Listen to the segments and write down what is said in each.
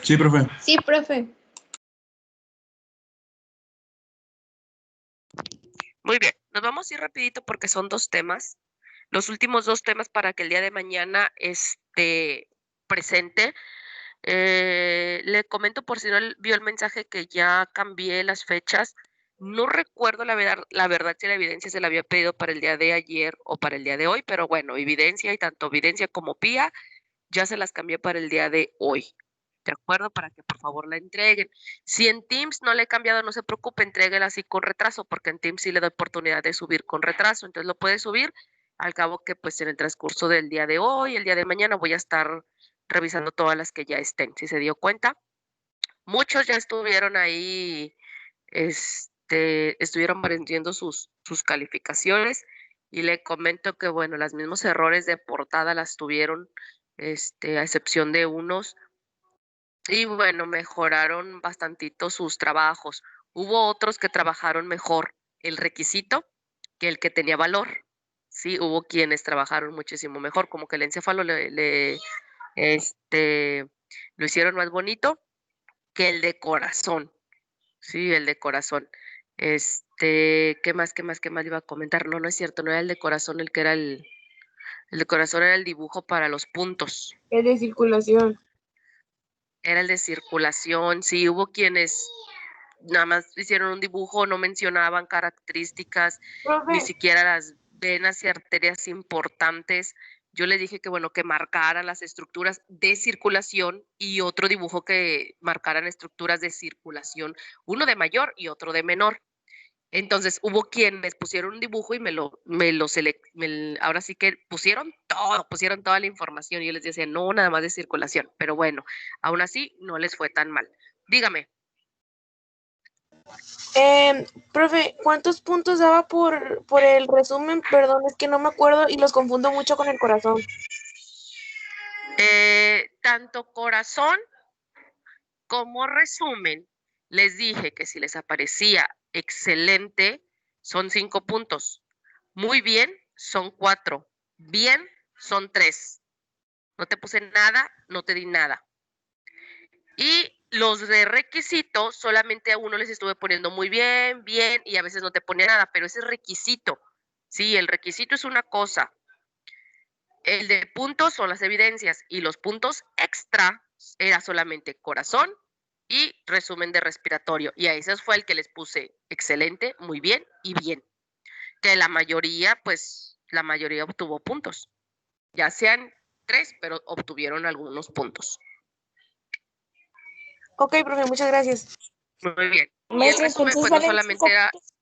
Sí, profe. Sí, profe. Muy bien, nos vamos a ir rapidito porque son 2 temas. Los últimos 2 temas para que el día de mañana esté presente. Le comento por si no vio el mensaje que ya cambié las fechas. No recuerdo la verdad si la evidencia se la había pedido para el día de ayer o para el día de hoy, pero bueno, evidencia y tanto evidencia como PIA ya se las cambié para el día de hoy. ¿De acuerdo? Para que por favor la entreguen. Si en Teams no le he cambiado, no se preocupe, entréguela así con retraso, porque en Teams sí le doy oportunidad de subir con retraso. Entonces lo puede subir, al cabo que pues en el transcurso del día de hoy, el día de mañana, voy a estar revisando todas las que ya estén. Si se dio cuenta, muchos ya estuvieron ahí, estuvieron vendiendo sus calificaciones y le comento que, bueno, los mismos errores de portada las tuvieron, a excepción de unos, y bueno, mejoraron bastantito sus trabajos. Hubo otros que trabajaron mejor el requisito que el que tenía valor. Sí, hubo quienes trabajaron muchísimo mejor, como que el encéfalo lo hicieron más bonito que el de corazón. Sí, el de corazón. ¿Qué más le iba a comentar? No, no es cierto, no era el de corazón el que era el de corazón era el dibujo para los puntos. Es de circulación. Era el de circulación, sí, hubo quienes nada más hicieron un dibujo, no mencionaban características, ni Profe, siquiera las venas y arterias importantes. Yo les dije que, bueno, que marcaran las estructuras de circulación y otro dibujo que marcaran estructuras de circulación, uno de mayor y otro de menor. Entonces hubo quienes pusieron un dibujo y ahora sí que pusieron toda la información y yo les decía, no, nada más de circulación, pero bueno, aún así no les fue tan mal. Dígame. profe, ¿cuántos puntos daba por el resumen? Perdón, es que no me acuerdo y los confundo mucho con el corazón. Tanto corazón como resumen, les dije que si les aparecía excelente, son 5 puntos. Muy bien, son 4. Bien, son 3. No te puse nada, no te di nada. Y los de requisito, solamente a uno les estuve poniendo muy bien, bien, y a veces no te ponía nada, pero ese es requisito. Sí, el requisito es una cosa. El de puntos son las evidencias y los puntos extra era solamente corazón y resumen de respiratorio. Y a ese fue el que les puse excelente, muy bien y bien. Que la mayoría obtuvo puntos. Ya sean 3, pero obtuvieron algunos puntos. Ok, profe, muchas gracias. Muy bien. Y el Maestra, resumen, entonces pues no valen solamente 5 era, puntos.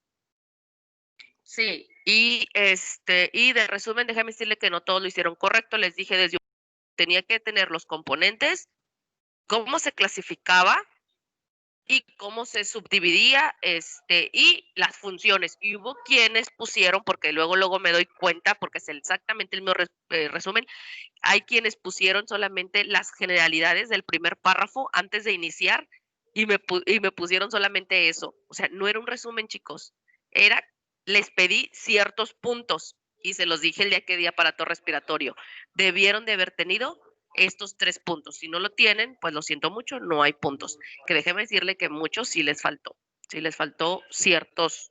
sí, y de resumen, déjame decirle que no todos lo hicieron correcto. Les dije desde tenía que tener los componentes, cómo se clasificaba y cómo se subdividía, y las funciones. Y hubo quienes pusieron, porque luego me doy cuenta, porque es exactamente el mismo resumen, hay quienes pusieron solamente las generalidades del primer párrafo antes de iniciar y me pusieron solamente eso. O sea, no era un resumen, chicos. Les pedí ciertos puntos y se los dije el día que di aparato respiratorio. Debieron de haber tenido estos 3 puntos. Si no lo tienen, pues lo siento mucho, no hay puntos. Que déjeme decirle que muchos sí les faltó. Sí les faltó ciertas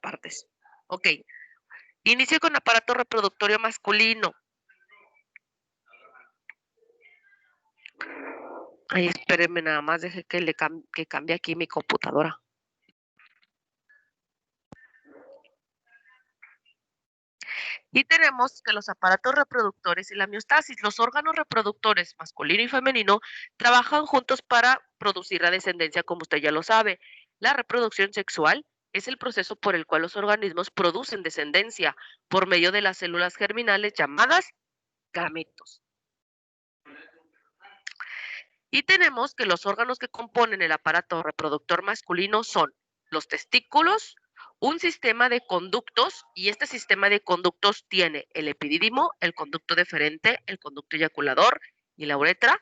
partes. Ok. Inicio con aparato reproductorio masculino. Ay, espérenme nada más, deje que cambie aquí mi computadora. Y tenemos que los aparatos reproductores y la miostasis, los órganos reproductores masculino y femenino, trabajan juntos para producir la descendencia, como usted ya lo sabe. La reproducción sexual es el proceso por el cual los organismos producen descendencia por medio de las células germinales llamadas gametos. Y tenemos que los órganos que componen el aparato reproductor masculino son los testículos, un sistema de conductos, y este sistema de conductos tiene el epidídimo, el conducto deferente, el conducto eyaculador y la uretra,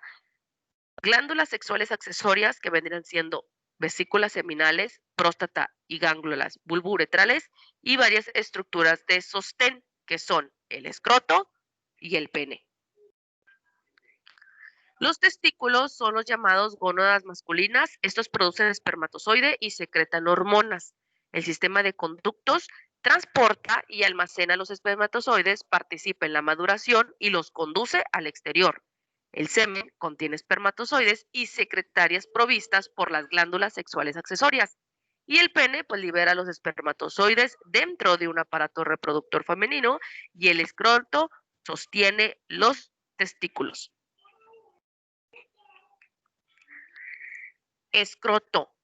glándulas sexuales accesorias que vendrían siendo vesículas seminales, próstata y gángulas bulbouretrales, y varias estructuras de sostén que son el escroto y el pene. Los testículos son los llamados gónadas masculinas. Estos producen espermatozoide y secretan hormonas. El sistema de conductos transporta y almacena los espermatozoides, participa en la maduración y los conduce al exterior. El semen contiene espermatozoides y secretarias provistas por las glándulas sexuales accesorias. Y el pene pues libera los espermatozoides dentro de un aparato reproductor femenino y el escroto sostiene los testículos. Escroto.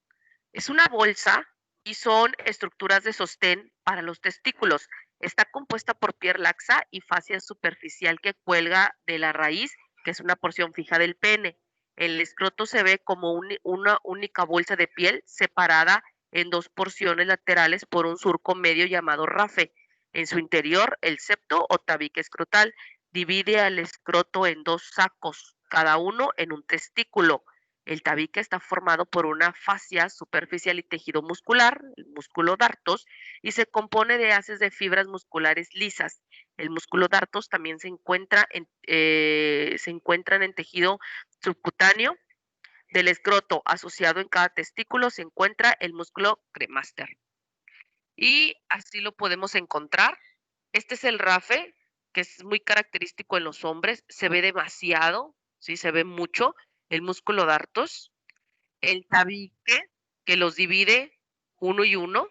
Es una bolsa y son estructuras de sostén para los testículos. Está compuesta por piel laxa y fascia superficial que cuelga de la raíz, que es una porción fija del pene. El escroto se ve como una única bolsa de piel separada en dos porciones laterales por un surco medio llamado rafe. En su interior, el septo o tabique escrotal divide al escroto en dos sacos, cada uno en un testículo. El tabique está formado por una fascia superficial y tejido muscular, el músculo dartos, y se compone de haces de fibras musculares lisas. El músculo dartos también se encuentran en tejido subcutáneo del escroto. Asociado en cada testículo se encuentra el músculo cremaster. Y así lo podemos encontrar. Este es el rafe, que es muy característico en los hombres. Se ve demasiado, sí, se ve mucho. El músculo dartos, el tabique que los divide uno y uno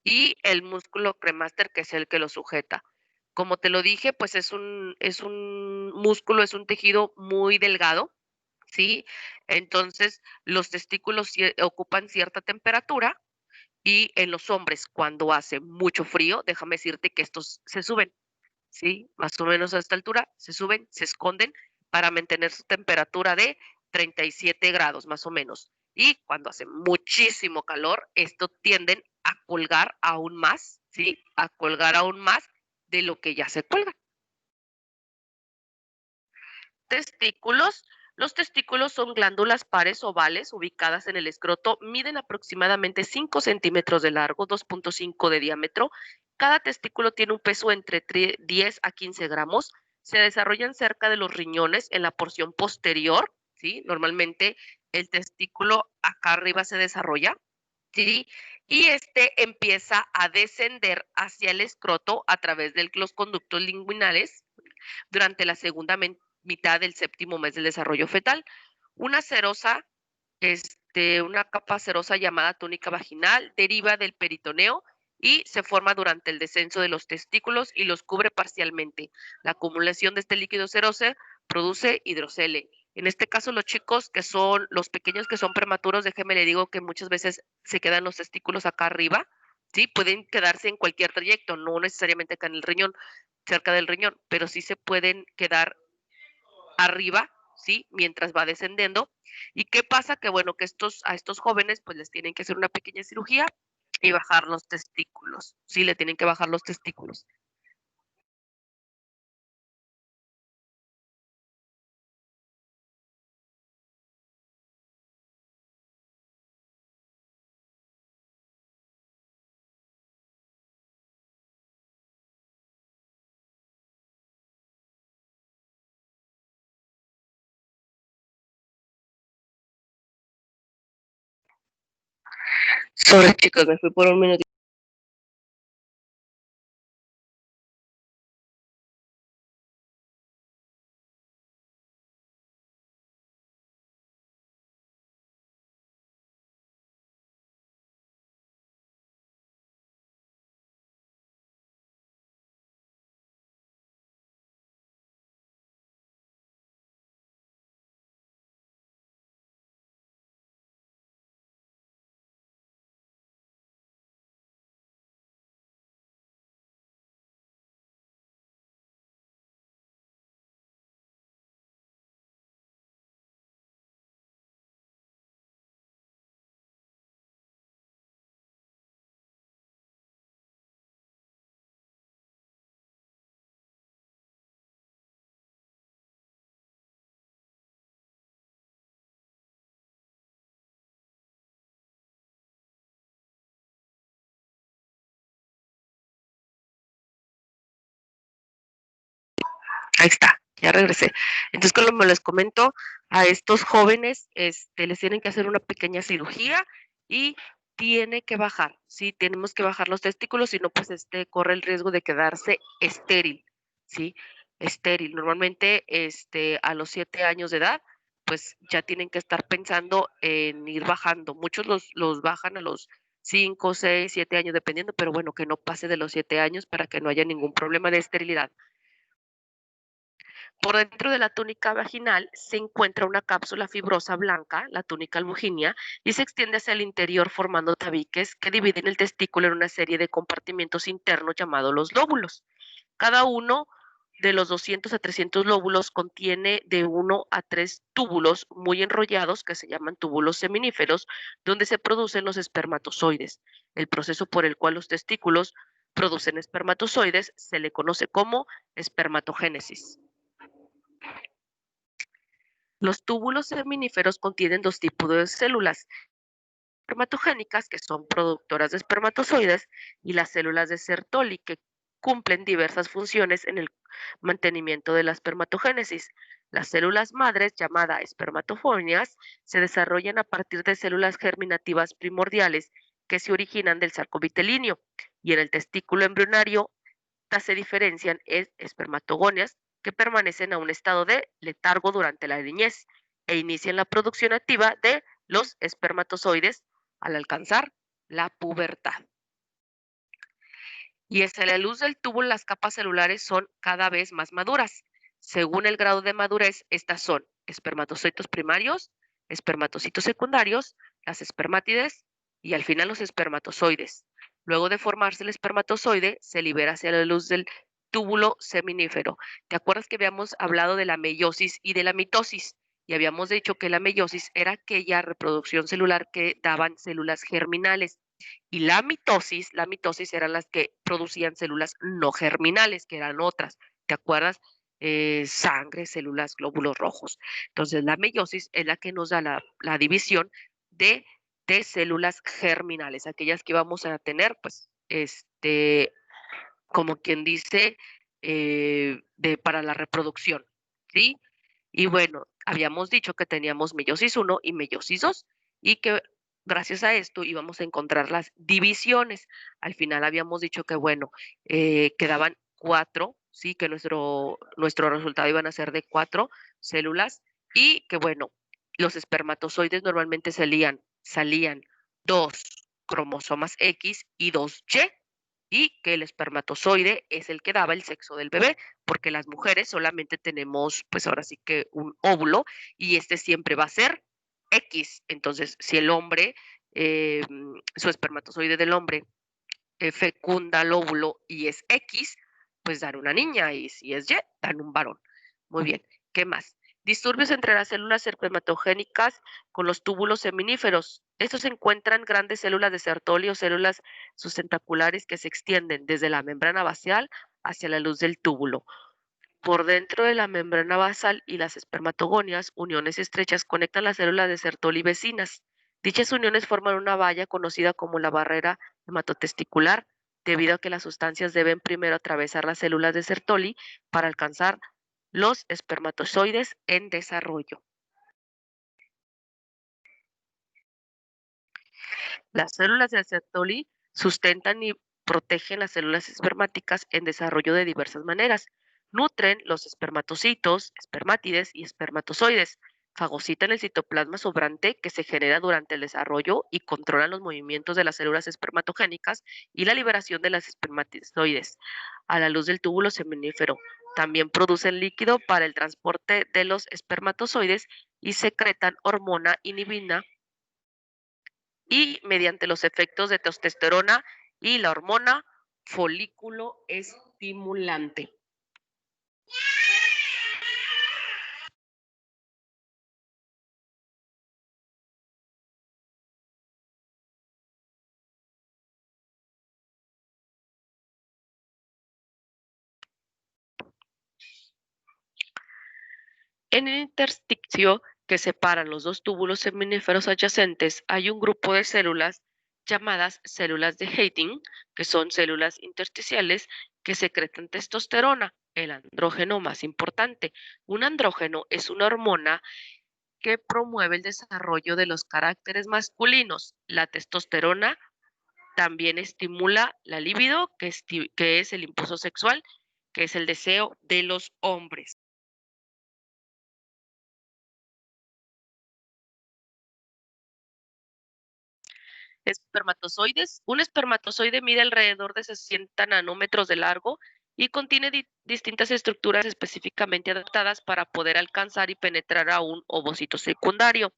y el músculo cremaster que es el que lo sujeta. Como te lo dije, pues es un músculo, es un tejido muy delgado, ¿sí? Entonces, los testículos ocupan cierta temperatura y en los hombres, cuando hace mucho frío, déjame decirte que estos se suben, ¿sí? Más o menos a esta altura, se suben, se esconden para mantener su temperatura de 37 grados más o menos. Y cuando hace muchísimo calor, estos tienden a colgar aún más, ¿sí? A colgar aún más de lo que ya se cuelga. Testículos. Los testículos son glándulas pares ovales ubicadas en el escroto, miden aproximadamente 5 centímetros de largo, 2.5 de diámetro. Cada testículo tiene un peso entre 10 a 15 gramos. Se desarrollan cerca de los riñones en la porción posterior, ¿sí? Normalmente el testículo acá arriba se desarrolla, ¿sí? Y este empieza a descender hacia el escroto a través de los conductos linguinales durante la segunda mitad del séptimo mes del desarrollo fetal. Una serosa, una capa serosa llamada túnica vaginal deriva del peritoneo y se forma durante el descenso de los testículos y los cubre parcialmente. La acumulación de este líquido seroso produce hidrocele. En este caso, los chicos que son, los pequeños que son prematuros, déjeme le digo que muchas veces se quedan los testículos acá arriba, ¿sí? Pueden quedarse en cualquier trayecto, no necesariamente acá en el riñón, cerca del riñón, pero sí se pueden quedar arriba, ¿sí? Mientras va descendiendo. ¿Y qué pasa? Que bueno, que a estos jóvenes pues les tienen que hacer una pequeña cirugía y bajar los testículos, ¿sí? Le tienen que bajar los testículos. Sorry, chicos, me fui por un minuto. Ahí está. Ya regresé. Entonces, como les comento, a estos jóvenes les tienen que hacer una pequeña cirugía y tiene que bajar, ¿sí? Tenemos que bajar los testículos, si no, pues corre el riesgo de quedarse estéril, ¿sí? Estéril. Normalmente, a los 7 años de edad, pues ya tienen que estar pensando en ir bajando. Muchos los bajan a los 5, 6, 7 años, dependiendo, pero bueno, que no pase de los 7 años para que no haya ningún problema de esterilidad. Por dentro de la túnica vaginal se encuentra una cápsula fibrosa blanca, la túnica albuginia, y se extiende hacia el interior formando tabiques que dividen el testículo en una serie de compartimientos internos llamados los lóbulos. Cada uno de los 200 a 300 lóbulos contiene de 1 a 3 túbulos muy enrollados que se llaman túbulos seminíferos, donde se producen los espermatozoides. El proceso por el cual los testículos producen espermatozoides se le conoce como espermatogénesis. Los túbulos seminíferos contienen dos tipos de células espermatogénicas, que son productoras de espermatozoides, y las células de Sertoli, que cumplen diversas funciones en el mantenimiento de la espermatogénesis. Las células madres, llamadas espermatofonias, se desarrollan a partir de células germinativas primordiales que se originan del saco vitelíneo, y en el testículo embrionario se diferencian espermatogonias que permanecen a un estado de letargo durante la niñez e inician la producción activa de los espermatozoides al alcanzar la pubertad. Y hacia la luz del túbulo, las capas celulares son cada vez más maduras. Según el grado de madurez, estas son espermatocitos primarios, espermatocitos secundarios, las espermátides y al final los espermatozoides. Luego de formarse el espermatozoide, se libera hacia la luz del túbulo seminífero. ¿Te acuerdas que habíamos hablado de la meiosis y de la mitosis? Y habíamos dicho que la meiosis era aquella reproducción celular que daban células germinales. Y la mitosis eran las que producían células no germinales, que eran otras. ¿Te acuerdas? Sangre, células, glóbulos rojos. Entonces, la meiosis es la que nos da la división de células germinales, aquellas que vamos a tener, pues, como quien dice, para la reproducción, ¿sí? Y bueno, habíamos dicho que teníamos meiosis 1 y meiosis 2 y que gracias a esto íbamos a encontrar las divisiones. Al final habíamos dicho que, bueno, quedaban 4, sí, que nuestro resultado iban a ser de 4 células y que, bueno, los espermatozoides normalmente salían 2 cromosomas X y 2 y que el espermatozoide es el que daba el sexo del bebé, porque las mujeres solamente tenemos, pues ahora sí que un óvulo y siempre va a ser X. Entonces, si el hombre, su espermatozoide del hombre fecunda el óvulo y es X, pues dan una niña y si es Y, dan un varón. Muy bien, ¿qué más? Disturbios entre las células espermatogénicas con los túbulos seminíferos. Estos se encuentran grandes células de Sertoli o células sustentaculares que se extienden desde la membrana basal hacia la luz del túbulo. Por dentro de la membrana basal y las espermatogonias, uniones estrechas conectan las células de Sertoli vecinas. Dichas uniones forman una valla conocida como la barrera hematotesticular, debido a que las sustancias deben primero atravesar las células de Sertoli para alcanzar los espermatozoides en desarrollo. Las células de Sertoli sustentan y protegen las células espermáticas en desarrollo de diversas maneras. Nutren los espermatocitos, espermátides y espermatozoides. Fagocitan el citoplasma sobrante que se genera durante el desarrollo y controlan los movimientos de las células espermatogénicas y la liberación de las espermatozoides a la luz del túbulo seminífero. También producen líquido para el transporte de los espermatozoides y secretan hormona inhibina y mediante los efectos de testosterona y la hormona folículo estimulante. En el intersticio que separan los dos túbulos seminíferos adyacentes hay un grupo de células llamadas células de Hayting, que son células intersticiales que secretan testosterona. el andrógeno más importante. Un andrógeno es una hormona que promueve el desarrollo de los caracteres masculinos. La testosterona también estimula la libido, que es el impulso sexual, que es el deseo de los hombres. Espermatozoides. Un espermatozoide mide alrededor de 60 nanómetros de largo y contiene distintas estructuras específicamente adaptadas para poder alcanzar y penetrar a un ovocito secundario.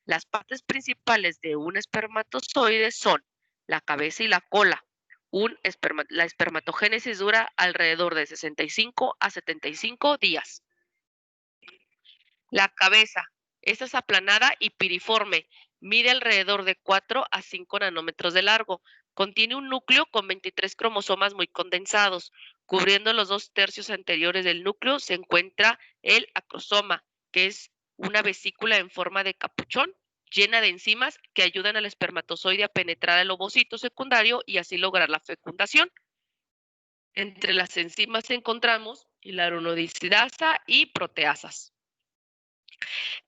Las partes principales de un espermatozoide son la cabeza y la cola. La espermatogénesis dura alrededor de 65 a 75 días. La cabeza, esta es aplanada y piriforme, mide alrededor de 4 a 5 nanómetros de largo. Contiene un núcleo con 23 cromosomas muy condensados. Cubriendo los 2/3 anteriores del núcleo se encuentra el acrosoma, que es una vesícula en forma de capuchón llena de enzimas que ayudan al espermatozoide a penetrar el ovocito secundario y así lograr la fecundación. Entre las enzimas encontramos hialuronidasa y proteasas.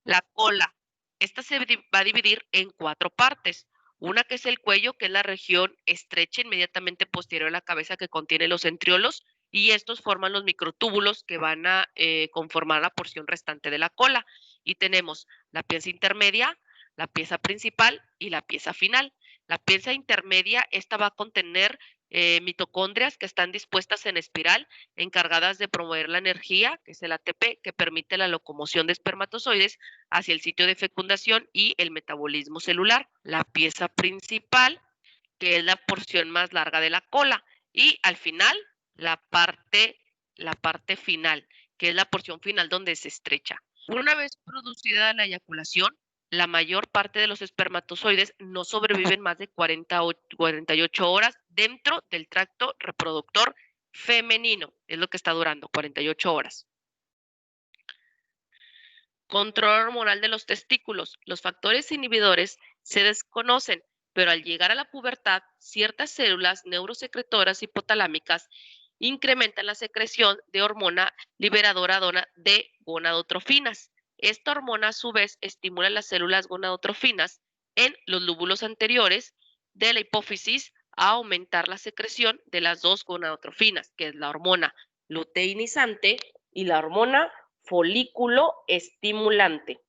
La cola. Esta se va a dividir en 4 partes. Una que es el cuello, que es la región estrecha inmediatamente posterior a la cabeza que contiene los centriolos, y estos forman los microtúbulos que van a conformar la porción restante de la cola. Y tenemos la pieza intermedia, la pieza principal y la pieza final. La pieza intermedia, esta va a contener mitocondrias que están dispuestas en espiral, encargadas de promover la energía, que es el ATP, que permite la locomoción de espermatozoides hacia el sitio de fecundación y el metabolismo celular. La pieza principal, que es la porción más larga de la cola, y al final la parte final, que es la porción final donde se estrecha. Una vez producida la eyaculación, la mayor parte de los espermatozoides no sobreviven más de 48 horas dentro del tracto reproductor femenino. Es lo que está durando, 48 horas. Control hormonal de los testículos. Los factores inhibidores se desconocen, pero al llegar a la pubertad, ciertas células neurosecretoras hipotalámicas incrementan la secreción de hormona liberadora de gonadotrofinas. Esta hormona, a su vez, estimula las células gonadotrofinas en los lóbulos anteriores de la hipófisis a aumentar la secreción de las dos gonadotrofinas, que es la hormona luteinizante y la hormona folículo estimulante.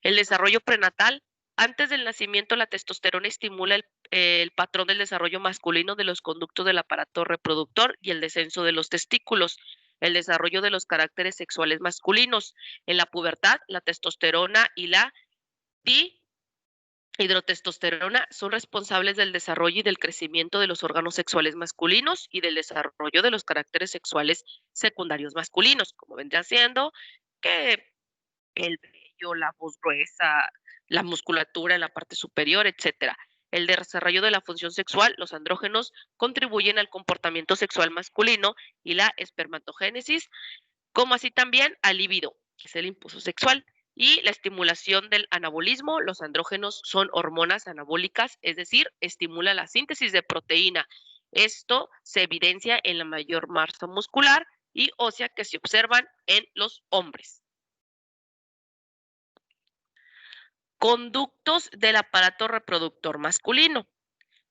El desarrollo prenatal. Antes del nacimiento, la testosterona estimula el patrón del desarrollo masculino de los conductos del aparato reproductor y el descenso de los testículos, el desarrollo de los caracteres sexuales masculinos. En la pubertad, la testosterona y la dihidrotestosterona son responsables del desarrollo y del crecimiento de los órganos sexuales masculinos y del desarrollo de los caracteres sexuales secundarios masculinos, como vendría siendo que el vello, la voz gruesa, la musculatura en la parte superior, etcétera. El desarrollo de la función sexual, los andrógenos contribuyen al comportamiento sexual masculino y la espermatogénesis, como así también al libido, que es el impulso sexual, y la estimulación del anabolismo. Los andrógenos son hormonas anabólicas, es decir, estimula la síntesis de proteína. Esto se evidencia en la mayor masa muscular y ósea que se observan en los hombres. Conductos del aparato reproductor masculino.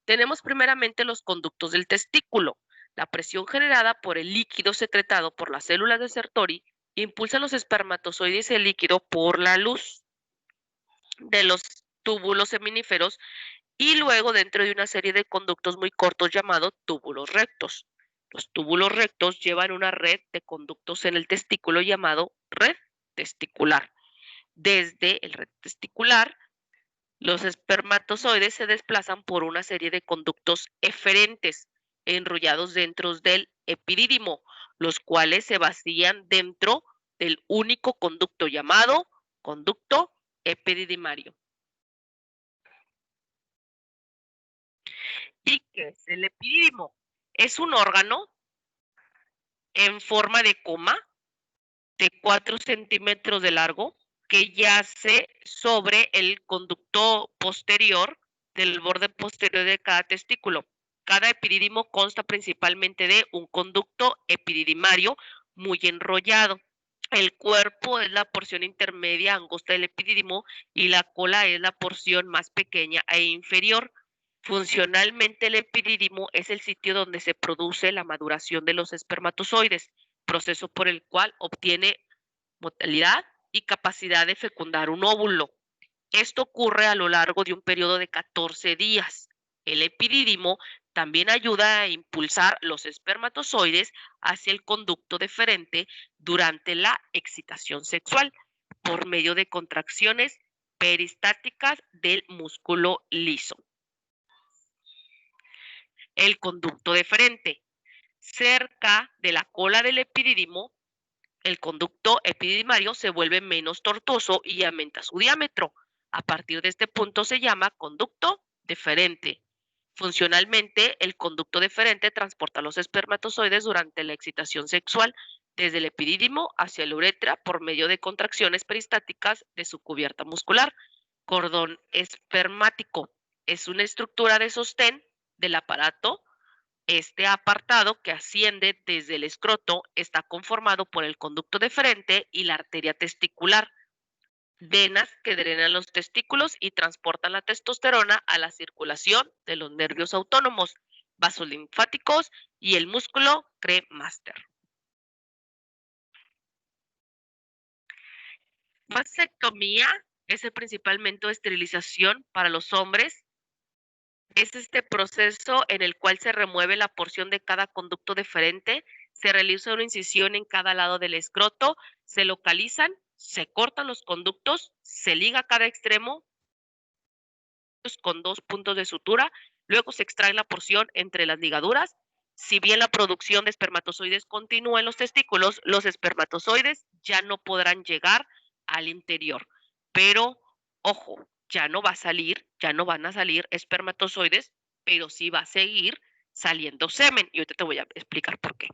Tenemos primeramente los conductos del testículo. La presión generada por el líquido secretado por las células de Sertoli impulsa los espermatozoides y el líquido por la luz de los túbulos seminíferos y luego dentro de una serie de conductos muy cortos llamados túbulos rectos. Los túbulos rectos llevan una red de conductos en el testículo llamado red testicular. Desde el red testicular, los espermatozoides se desplazan por una serie de conductos eferentes enrollados dentro del epidídimo, los cuales se vacían dentro del único conducto llamado conducto epididimario. ¿Y qué es el epidídimo? Es un órgano en forma de coma de 4 centímetros de largo que yace sobre el conducto posterior del borde posterior de cada testículo. Cada epidídimo consta principalmente de un conducto epididimario muy enrollado. El cuerpo es la porción intermedia angosta del epidídimo y la cola es la porción más pequeña e inferior. Funcionalmente, el epidídimo es el sitio donde se produce la maduración de los espermatozoides, proceso por el cual obtiene motilidad y capacidad de fecundar un óvulo. Esto ocurre a lo largo de un periodo de 14 días. El epidídimo también ayuda a impulsar los espermatozoides hacia el conducto deferente durante la excitación sexual por medio de contracciones peristáticas del músculo liso. El conducto deferente. Cerca de la cola del epidídimo, el conducto epididimario se vuelve menos tortuoso y aumenta su diámetro. A partir de este punto se llama conducto deferente. Funcionalmente, el conducto deferente transporta los espermatozoides durante la excitación sexual desde el epidídimo hacia la uretra por medio de contracciones peristáticas de su cubierta muscular. Cordón espermático es una estructura de sostén del aparato. Este apartado que asciende desde el escroto está conformado por el conducto deferente y la arteria testicular, venas que drenan los testículos y transportan la testosterona a la circulación de los nervios autónomos, vasos linfáticos y el músculo cremaster. Vasectomía es el principal método de esterilización para los hombres. Es este proceso en el cual se remueve la porción de cada conducto deferente, se realiza una incisión en cada lado del escroto, se localizan, se cortan los conductos, se liga cada extremo con 2 puntos de sutura, luego se extrae la porción entre las ligaduras. Si bien la producción de espermatozoides continúa en los testículos, los espermatozoides ya no podrán llegar al interior. Pero, ojo, ya no van a salir espermatozoides, pero sí va a seguir saliendo semen. Y ahorita te voy a explicar por qué.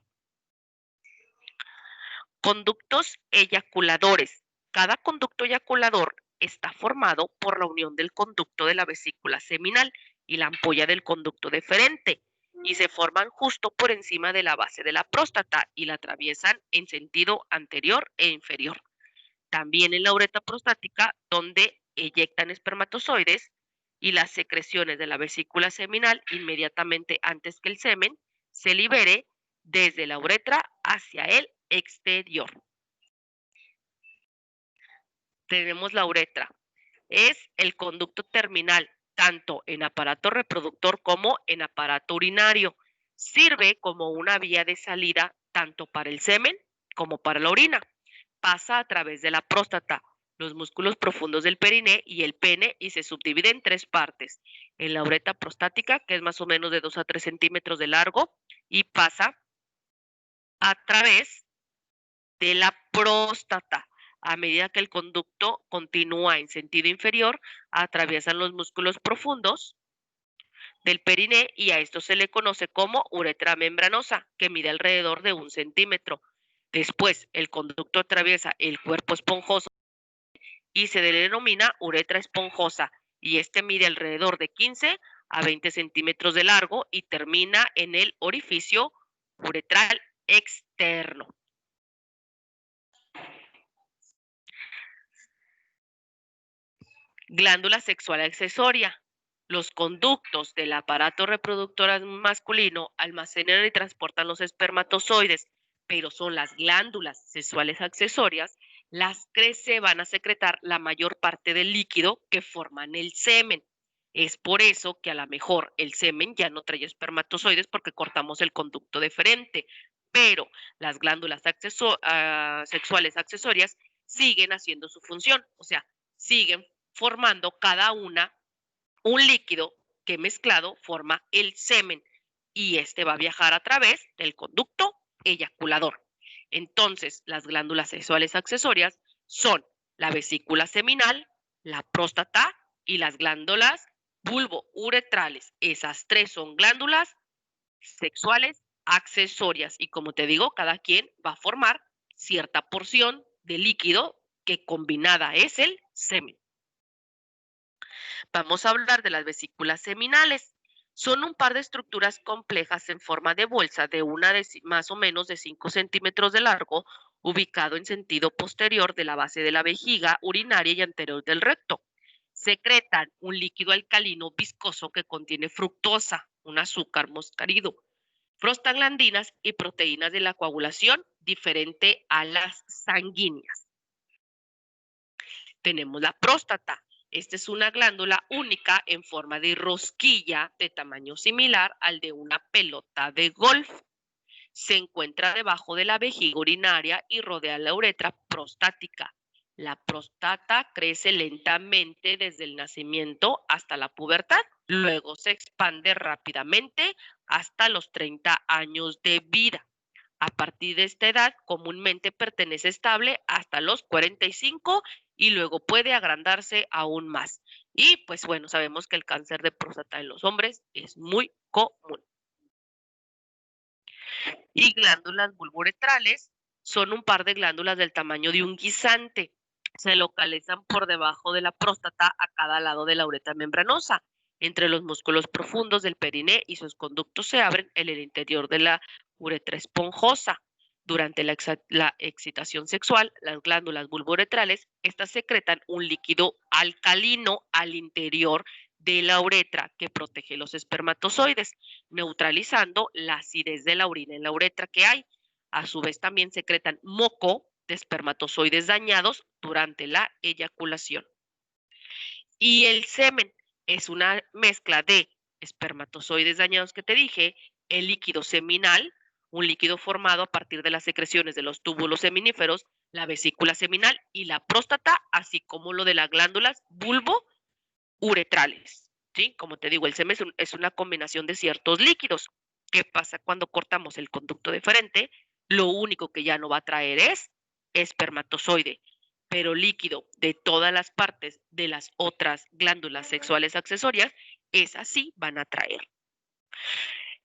Conductos eyaculadores. Cada conducto eyaculador está formado por la unión del conducto de la vesícula seminal y la ampolla del conducto deferente y se forman justo por encima de la base de la próstata y la atraviesan en sentido anterior e inferior. También en la uretra prostática, donde eyectan espermatozoides y las secreciones de la vesícula seminal inmediatamente antes que el semen se libere desde la uretra hacia el exterior. Tenemos la uretra. Es el conducto terminal, tanto en aparato reproductor como en aparato urinario. Sirve como una vía de salida tanto para el semen como para la orina. Pasa a través de la próstata, los músculos profundos del periné y el pene y se subdivide en 3 partes. En la uretra prostática, que es más o menos de 2 a 3 centímetros de largo, y pasa a través de la próstata. A medida que el conducto continúa en sentido inferior, atraviesan los músculos profundos del periné y a esto se le conoce como uretra membranosa, que mide alrededor de 1 centímetro. Después, el conducto atraviesa el cuerpo esponjoso y se le denomina uretra esponjosa, y este mide alrededor de 15 a 20 centímetros de largo y termina en el orificio uretral externo. Glándula sexual accesoria. Los conductos del aparato reproductor masculino almacenan y transportan los espermatozoides, pero son las glándulas sexuales accesorias las que se van a secretar la mayor parte del líquido que forman el semen. Es por eso que a lo mejor el semen ya no trae espermatozoides porque cortamos el conducto deferente, pero las glándulas sexuales accesorias siguen haciendo su función, o sea, siguen formando cada una un líquido que mezclado forma el semen y este va a viajar a través del conducto eyaculador. Entonces, las glándulas sexuales accesorias son la vesícula seminal, la próstata y las glándulas bulbouretrales. Esas 3 son glándulas sexuales accesorias y como te digo, cada quien va a formar cierta porción de líquido que combinada es el semen. Vamos a hablar de las vesículas seminales. Son un par de estructuras complejas en forma de bolsa de más o menos de 5 centímetros de largo, ubicado en sentido posterior de la base de la vejiga urinaria y anterior del recto. Secretan un líquido alcalino viscoso que contiene fructosa, un azúcar moscarido, prostaglandinas y proteínas de la coagulación diferente a las sanguíneas. Tenemos la próstata. Esta es una glándula única en forma de rosquilla de tamaño similar al de una pelota de golf. Se encuentra debajo de la vejiga urinaria y rodea la uretra prostática. La próstata crece lentamente desde el nacimiento hasta la pubertad. Luego se expande rápidamente hasta los 30 años de vida. A partir de esta edad, comúnmente pertenece estable hasta los 45 y luego puede agrandarse aún más. Y pues bueno, sabemos que el cáncer de próstata en los hombres es muy común. Y glándulas bulboretrales son un par de glándulas del tamaño de un guisante. Se localizan por debajo de la próstata a cada lado de la uretra membranosa. Entre los músculos profundos del periné y sus conductos se abren en el interior de la uretra esponjosa. Durante la excitación sexual, las glándulas bulboretrales, estas secretan un líquido alcalino al interior de la uretra que protege los espermatozoides, neutralizando la acidez de la orina en la uretra que hay. A su vez también secretan moco de espermatozoides dañados durante la eyaculación. Y el semen es una mezcla de espermatozoides dañados que te dije, el líquido seminal, un líquido formado a partir de las secreciones de los túbulos seminíferos, la vesícula seminal y la próstata, así como lo de las glándulas bulbo-uretrales. ¿Sí? Como te digo, el semen es una combinación de ciertos líquidos. ¿Qué pasa cuando cortamos el conducto deferente? Lo único que ya no va a traer es espermatozoide, pero líquido de todas las partes de las otras glándulas sexuales accesorias, esas sí van a traer.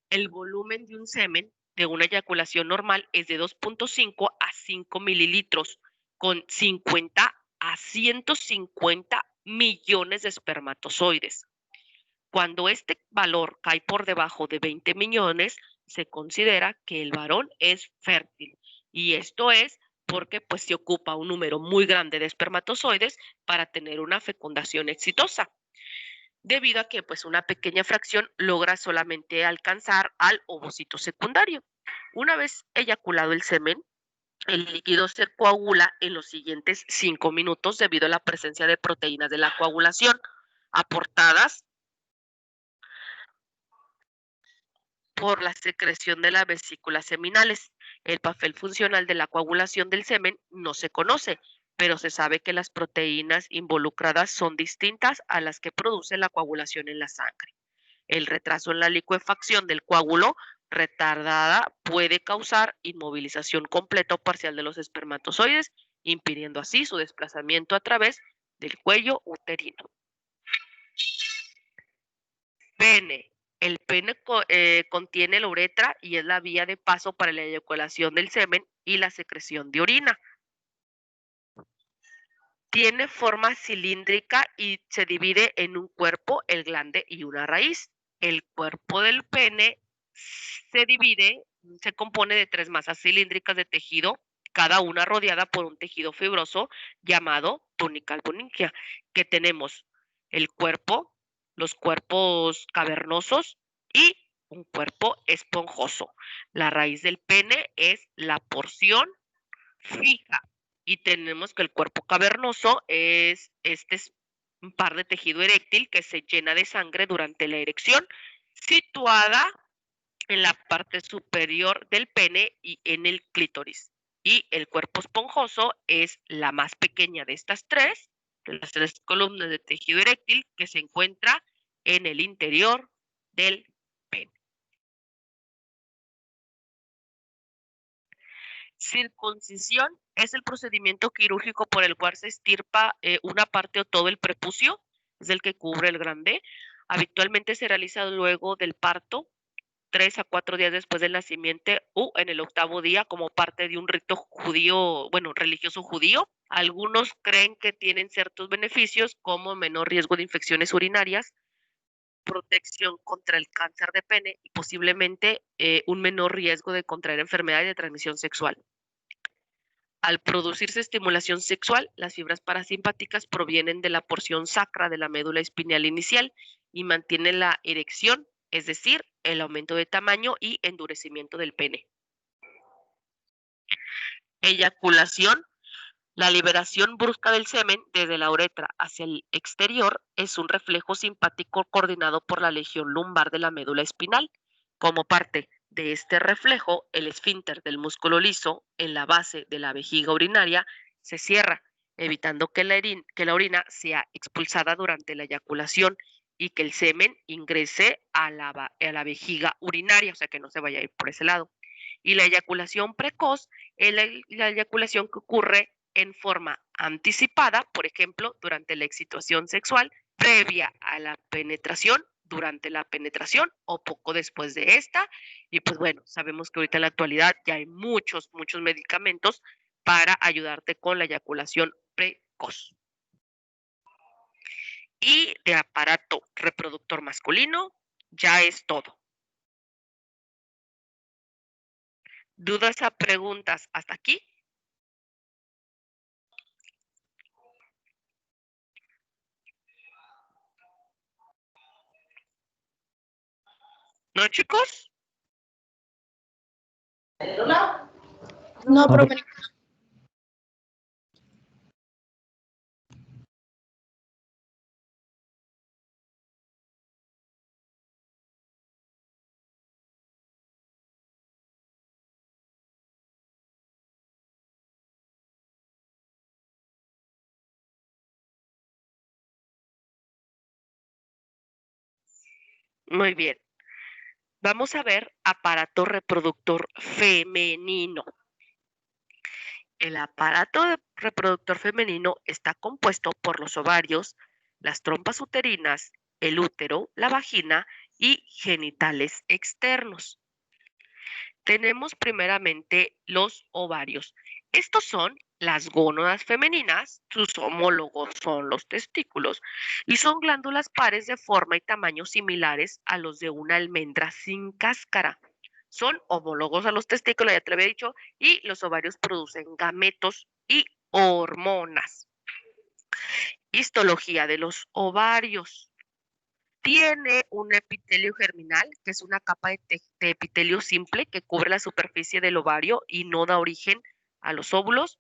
El volumen de un semen de una eyaculación normal es de 2.5 a 5 mililitros, con 50 a 150 millones de espermatozoides. Cuando este valor cae por debajo de 20 millones, se considera que el varón es fértil. Y esto es porque pues, se ocupa un número muy grande de espermatozoides para tener una fecundación exitosa, debido a que pues, una pequeña fracción logra solamente alcanzar al ovocito secundario. Una vez eyaculado el semen, el líquido se coagula en los siguientes 5 minutos debido a la presencia de proteínas de la coagulación aportadas por la secreción de las vesículas seminales. El papel funcional de la coagulación del semen no se conoce, pero se sabe que las proteínas involucradas son distintas a las que produce la coagulación en la sangre. El retraso en la licuefacción del coágulo retardada puede causar inmovilización completa o parcial de los espermatozoides, impidiendo así su desplazamiento a través del cuello uterino. Pene. El pene contiene la uretra y es la vía de paso para la eyaculación del semen y la secreción de orina. Tiene forma cilíndrica y se divide en un cuerpo, el glande y una raíz. El cuerpo del pene se compone de 3 masas cilíndricas de tejido, cada una rodeada por un tejido fibroso llamado túnica albuminea, que tenemos el cuerpo, los cuerpos cavernosos y un cuerpo esponjoso. La raíz del pene es la porción fija y tenemos que el cuerpo cavernoso es un par de tejido eréctil que se llena de sangre durante la erección, situada en la parte superior del pene y en el clítoris. Y el cuerpo esponjoso es la más pequeña de estas tres, de las 3 columnas de tejido eréctil que se encuentra en el interior del pene. Circuncisión es el procedimiento quirúrgico por el cual se extirpa una parte o todo el prepucio, es el que cubre el glande. Habitualmente se realiza luego del parto, 3 a 4 días después del nacimiento o en el 8º día como parte de un rito judío, religioso judío. Algunos creen que tienen ciertos beneficios como menor riesgo de infecciones urinarias, protección contra el cáncer de pene y posiblemente un menor riesgo de contraer enfermedades de transmisión sexual. Al producirse estimulación sexual, las fibras parasimpáticas provienen de la porción sacra de la médula espinal inicial y mantienen la erección, es decir, el aumento de tamaño y endurecimiento del pene. Eyaculación. La liberación brusca del semen desde la uretra hacia el exterior es un reflejo simpático coordinado por la legión lumbar de la médula espinal. Como parte de este reflejo, el esfínter del músculo liso en la base de la vejiga urinaria se cierra, evitando que la orina sea expulsada durante la eyaculación y que el semen ingrese a la vejiga urinaria, o sea, que no se vaya a ir por ese lado. Y la eyaculación precoz es la eyaculación que ocurre en forma anticipada, por ejemplo, durante la excitación sexual previa a la penetración, durante la penetración o poco después de esta. Y pues bueno, sabemos que ahorita en la actualidad ya hay muchos medicamentos para ayudarte con la eyaculación precoz. Y de aparato reproductor masculino, ya es todo. ¿Dudas o preguntas hasta aquí? ¿No, chicos? No, profe. Muy bien. Vamos a ver aparato reproductor femenino. El aparato reproductor femenino está compuesto por los ovarios, las trompas uterinas, el útero, la vagina y genitales externos. Tenemos primeramente los ovarios. Estos son las gónadas femeninas, sus homólogos son los testículos y son glándulas pares de forma y tamaño similares a los de una almendra sin cáscara. Son homólogos a los testículos, ya te lo había dicho, y los ovarios producen gametos y hormonas. Histología de los ovarios. Tiene un epitelio germinal, que es una capa de epitelio simple que cubre la superficie del ovario y no da origen a los óvulos.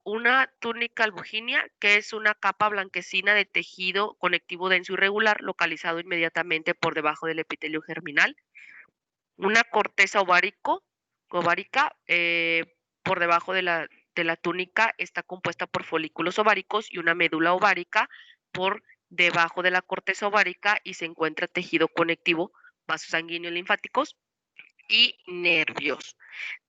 Una túnica albuginia, que es una capa blanquecina de tejido conectivo denso irregular localizado inmediatamente por debajo del epitelio germinal. Una corteza ovárica, por debajo de la túnica está compuesta por folículos ováricos y una médula ovárica por debajo de la corteza ovárica y se encuentra tejido conectivo, vasos sanguíneos linfáticos y nervios.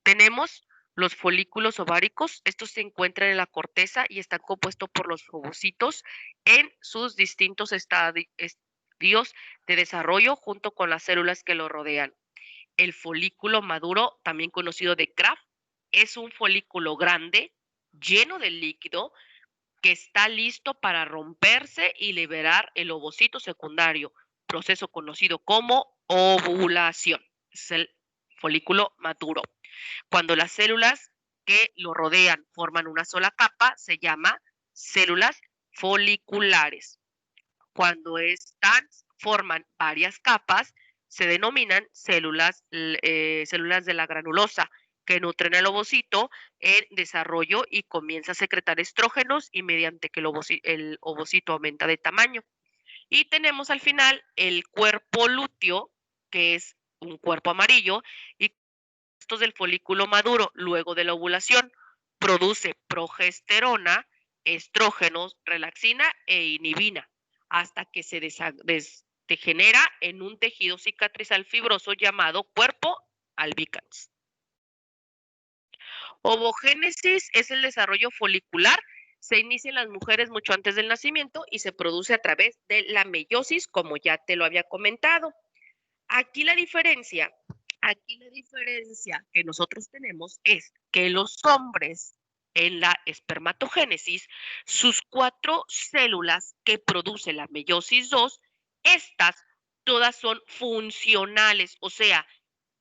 Tenemos los folículos ováricos, estos se encuentran en la corteza y están compuestos por los ovocitos en sus distintos estadios de desarrollo junto con las células que lo rodean. El folículo maduro, también conocido de Kraft, es un folículo grande, lleno de líquido, que está listo para romperse y liberar el ovocito secundario, proceso conocido como ovulación. Es el folículo maduro. Cuando las células que lo rodean forman una sola capa, se llama células foliculares. Cuando forman varias capas, se denominan células de la granulosa, que nutren al ovocito en desarrollo y comienza a secretar estrógenos y mediante que el ovocito aumenta de tamaño. Y tenemos al final el cuerpo lúteo, que es un cuerpo amarillo, y estos del folículo maduro, luego de la ovulación, produce progesterona, estrógenos, relaxina e inhibina, hasta que se degenera en un tejido cicatrizal fibroso llamado cuerpo albicans. Ovogénesis es el desarrollo folicular, se inicia en las mujeres mucho antes del nacimiento y se produce a través de la meiosis, como ya te lo había comentado. Aquí la diferencia Aquí la diferencia que nosotros tenemos es que los hombres en la espermatogénesis, sus 4 células que produce la meiosis 2, estas todas son funcionales, o sea,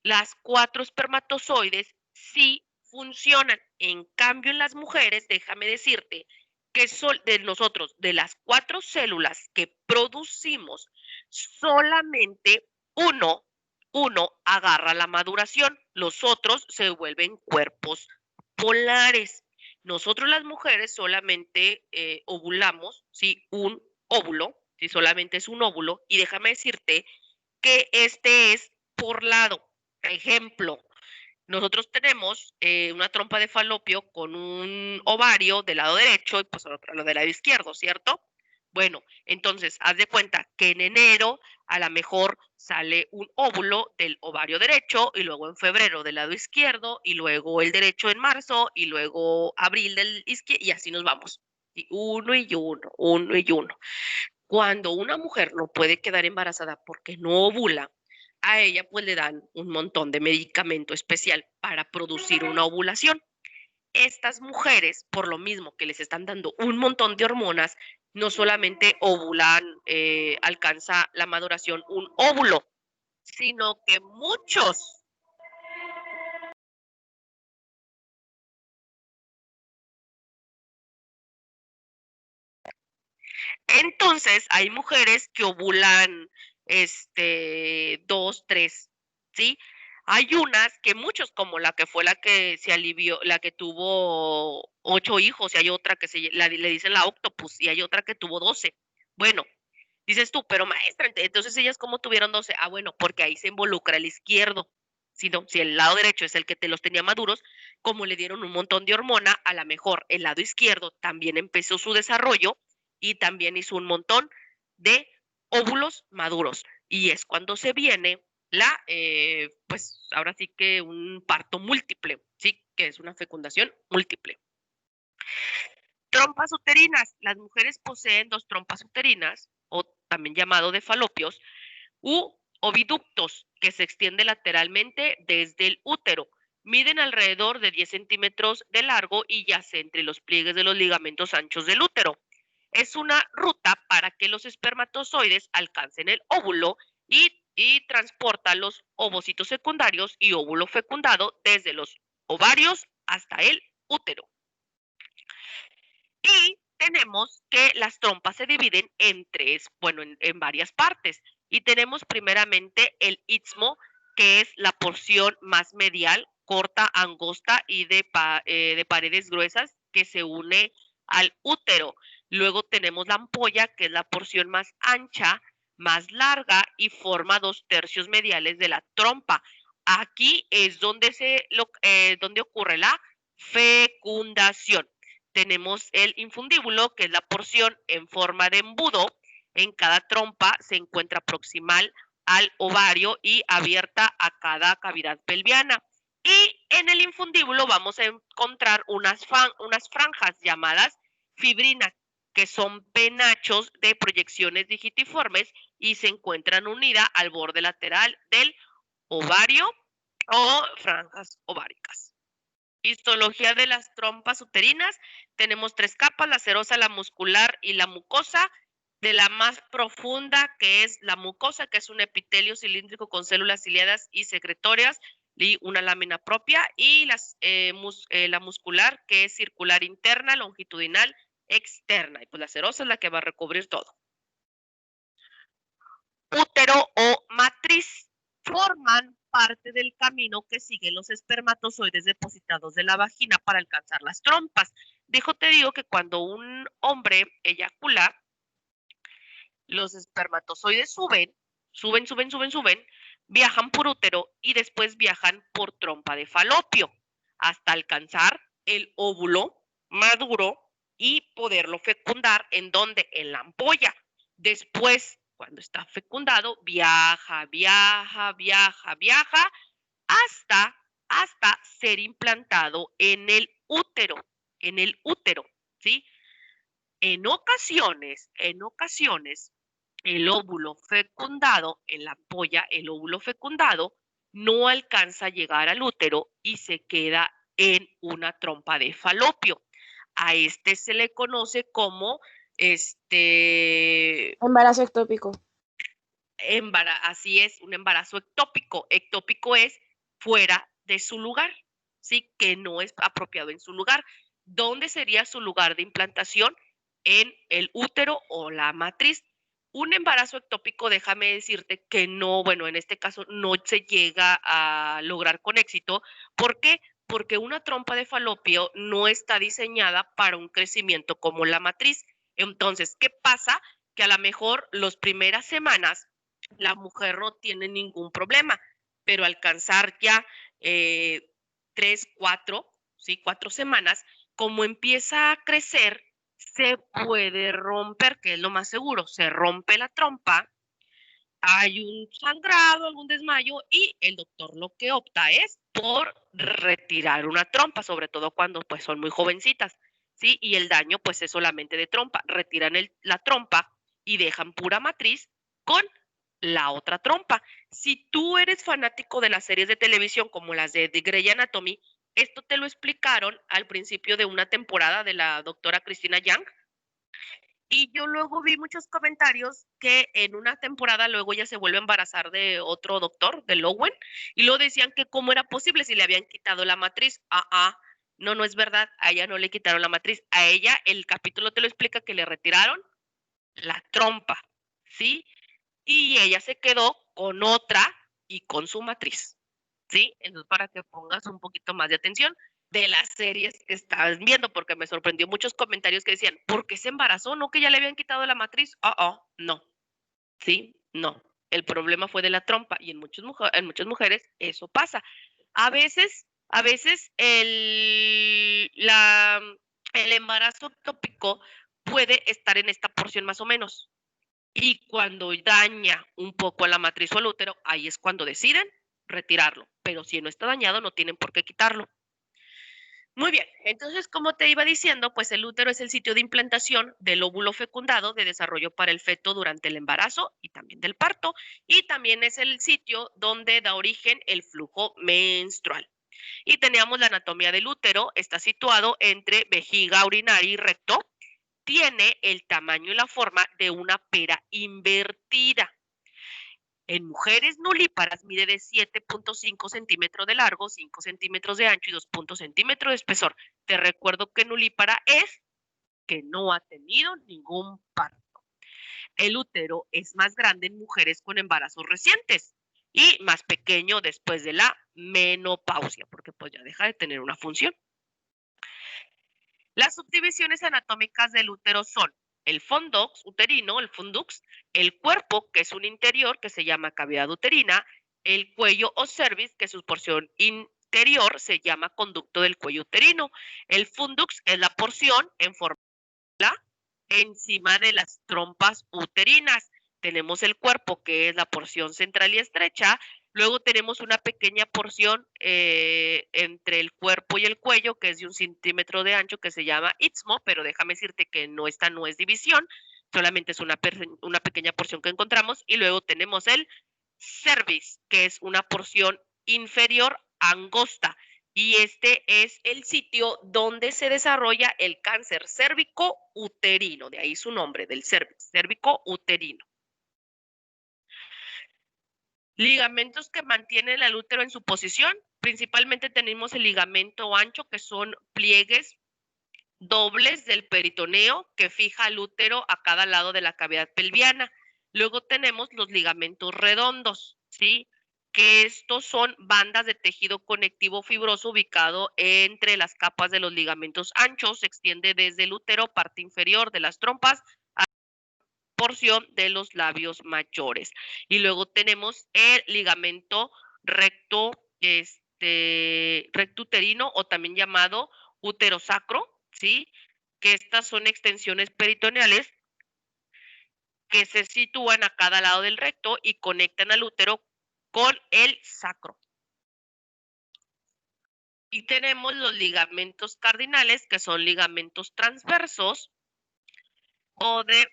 las 4 espermatozoides sí funcionan. En cambio, en las mujeres, déjame decirte que de nosotros, de las 4 células que producimos, solamente uno agarra la maduración, los otros se vuelven cuerpos polares. Nosotros las mujeres solamente ovulamos, ¿sí? Un óvulo, si solamente es un óvulo, y déjame decirte que este es por lado. Ejemplo, nosotros tenemos una trompa de falopio con un ovario del lado derecho y pues otro del lado izquierdo, ¿cierto? Bueno, entonces haz de cuenta que en enero a lo mejor sale un óvulo del ovario derecho y luego en febrero del lado izquierdo y luego el derecho en marzo y luego abril del izquierdo y así nos vamos. Y uno y uno, uno y uno. Cuando una mujer no puede quedar embarazada porque no ovula, a ella pues le dan un montón de medicamento especial para producir una ovulación. Estas mujeres, por lo mismo que les están dando un montón de hormonas, no solamente ovulan, alcanza la maduración un óvulo, sino que muchos. Entonces, hay mujeres que ovulan, 2, 3, ¿sí? Hay unas que muchos, como la que fue la que se alivió, la que tuvo 8 hijos, y hay otra que le dicen la octopus, y hay otra que tuvo 12. Bueno, dices tú, pero maestra, entonces ellas cómo tuvieron 12. Ah, bueno, porque ahí se involucra el izquierdo. Si el lado derecho es el que te los tenía maduros, como le dieron un montón de hormona, a lo mejor el lado izquierdo también empezó su desarrollo y también hizo un montón de óvulos maduros. Y es cuando se viene pues ahora sí que un parto múltiple, ¿sí? Que es una fecundación múltiple. Trompas uterinas. Las mujeres poseen 2 trompas uterinas, o también llamado de falopios, u oviductos, que se extienden lateralmente desde el útero. Miden alrededor de 10 centímetros de largo y yace entre los pliegues de los ligamentos anchos del útero. Es una ruta para que los espermatozoides alcancen el óvulo y transporta los ovocitos secundarios y óvulo fecundado desde los ovarios hasta el útero. Y tenemos que las trompas se dividen en varias partes. Y tenemos primeramente el istmo, que es la porción más medial, corta, angosta y de paredes gruesas que se une al útero. Luego tenemos la ampolla, que es la porción más ancha, más larga y forma 2/3 mediales de la trompa. Aquí es donde ocurre la fecundación. Tenemos el infundíbulo, que es la porción en forma de embudo. En cada trompa se encuentra proximal al ovario y abierta a cada cavidad pelviana. Y en el infundíbulo vamos a encontrar unas franjas llamadas fibrinas, que son penachos de proyecciones digitiformes y se encuentran unidas al borde lateral del ovario o franjas ováricas. Histología de las trompas uterinas. Tenemos 3 capas, la serosa, la muscular y la mucosa. De la más profunda, que es la mucosa, que es un epitelio cilíndrico con células ciliadas y secretorias y una lámina propia. Y la muscular, que es circular interna, longitudinal, externa. Y pues la serosa es la que va a recubrir todo. Útero o matriz. Forman parte del camino que siguen los espermatozoides depositados de la vagina para alcanzar las trompas. Te digo que cuando un hombre eyacula, los espermatozoides suben, viajan por útero y después viajan por trompa de falopio hasta alcanzar el óvulo maduro y poderlo fecundar. ¿En dónde? En la ampolla. Después, cuando está fecundado, viaja hasta ser implantado en el útero, ¿sí? En ocasiones, el óvulo fecundado, en la ampolla, el óvulo fecundado no alcanza a llegar al útero y se queda en una trompa de falopio. A este se le conoce como Embarazo ectópico. así es, un embarazo ectópico. Ectópico es fuera de su lugar, ¿sí? Que no es apropiado en su lugar. ¿Dónde sería su lugar de implantación? En el útero o la matriz. Un embarazo ectópico, déjame decirte que no, bueno, en este caso no se llega a lograr con éxito. ¿Por qué? Porque una trompa de falopio no está diseñada para un crecimiento como la matriz. Entonces, ¿qué pasa? Que a lo mejor las primeras semanas la mujer no tiene ningún problema, pero alcanzar ya 3, 4, ¿sí? 4 semanas, como empieza a crecer, se puede romper, que es lo más seguro, se rompe la trompa, hay un sangrado, algún desmayo y el doctor lo que opta es por retirar una trompa, sobre todo cuando pues son muy jovencitas, ¿sí? Y el daño pues es solamente de trompa, retiran la trompa y dejan pura matriz con la otra trompa. Si tú eres fanático de las series de televisión como las de The Grey Anatomy, esto te lo explicaron al principio de una temporada de la doctora Christina Yang, y yo luego vi muchos comentarios que en una temporada luego ella se vuelve a embarazar de otro doctor, de Lowen, y luego decían que cómo era posible si le habían quitado la matriz. No, no es verdad, a ella no le quitaron la matriz. A ella el capítulo te lo explica que le retiraron la trompa, ¿sí? Y ella se quedó con otra y con su matriz, ¿sí? Entonces, para que pongas un poquito más de atención de las series que estabas viendo, porque me sorprendió muchos comentarios que decían, ¿por qué se embarazó? ¿No que ya le habían quitado la matriz? No, ¿sí? No. El problema fue de la trompa y en muchas mujeres eso pasa. A veces el embarazo ectópico puede estar en esta porción más o menos. Y cuando daña un poco a la matriz o al útero, ahí es cuando deciden retirarlo. Pero si no está dañado, no tienen por qué quitarlo. Muy bien, entonces como te iba diciendo, pues el útero es el sitio de implantación del óvulo fecundado de desarrollo para el feto durante el embarazo y también del parto, y también es el sitio donde da origen el flujo menstrual. Y teníamos la anatomía del útero, está situado entre vejiga urinaria y recto, tiene el tamaño y la forma de una pera invertida. En mujeres nulíparas mide de 7.5 centímetros de largo, 5 centímetros de ancho y 2 centímetros de espesor. Te recuerdo que nulípara es que no ha tenido ningún parto. El útero es más grande en mujeres con embarazos recientes y más pequeño después de la menopausia, porque pues ya deja de tener una función. Las subdivisiones anatómicas del útero son el fundus uterino, el cuerpo, que es un interior, que se llama cavidad uterina, el cuello o cervix, que su porción interior se llama conducto del cuello uterino. El fundus es la porción en forma encima de las trompas uterinas. Tenemos el cuerpo, que es la porción central y estrecha. Luego tenemos una pequeña porción entre el cuerpo y el cuello, que es de 1 centímetro de ancho, que se llama istmo, pero déjame decirte que esta no es división, solamente es una pequeña porción que encontramos. Y luego tenemos el cervix, que es una porción inferior angosta. Y este es el sitio donde se desarrolla el cáncer cérvico-uterino, de ahí su nombre, del cervix, cérvico-uterino. Ligamentos que mantienen el útero en su posición, principalmente tenemos el ligamento ancho, que son pliegues dobles del peritoneo que fija el útero a cada lado de la cavidad pelviana. Luego tenemos los ligamentos redondos, ¿sí? Que estos son bandas de tejido conectivo fibroso ubicado entre las capas de los ligamentos anchos, se extiende desde el útero, parte inferior de las trompas, a la porción de los labios mayores. Y luego tenemos el ligamento recto, recto uterino, o también llamado uterosacro, ¿sí? Que estas son extensiones peritoneales que se sitúan a cada lado del recto y conectan al útero con el sacro. Y tenemos los ligamentos cardinales, que son ligamentos transversos o de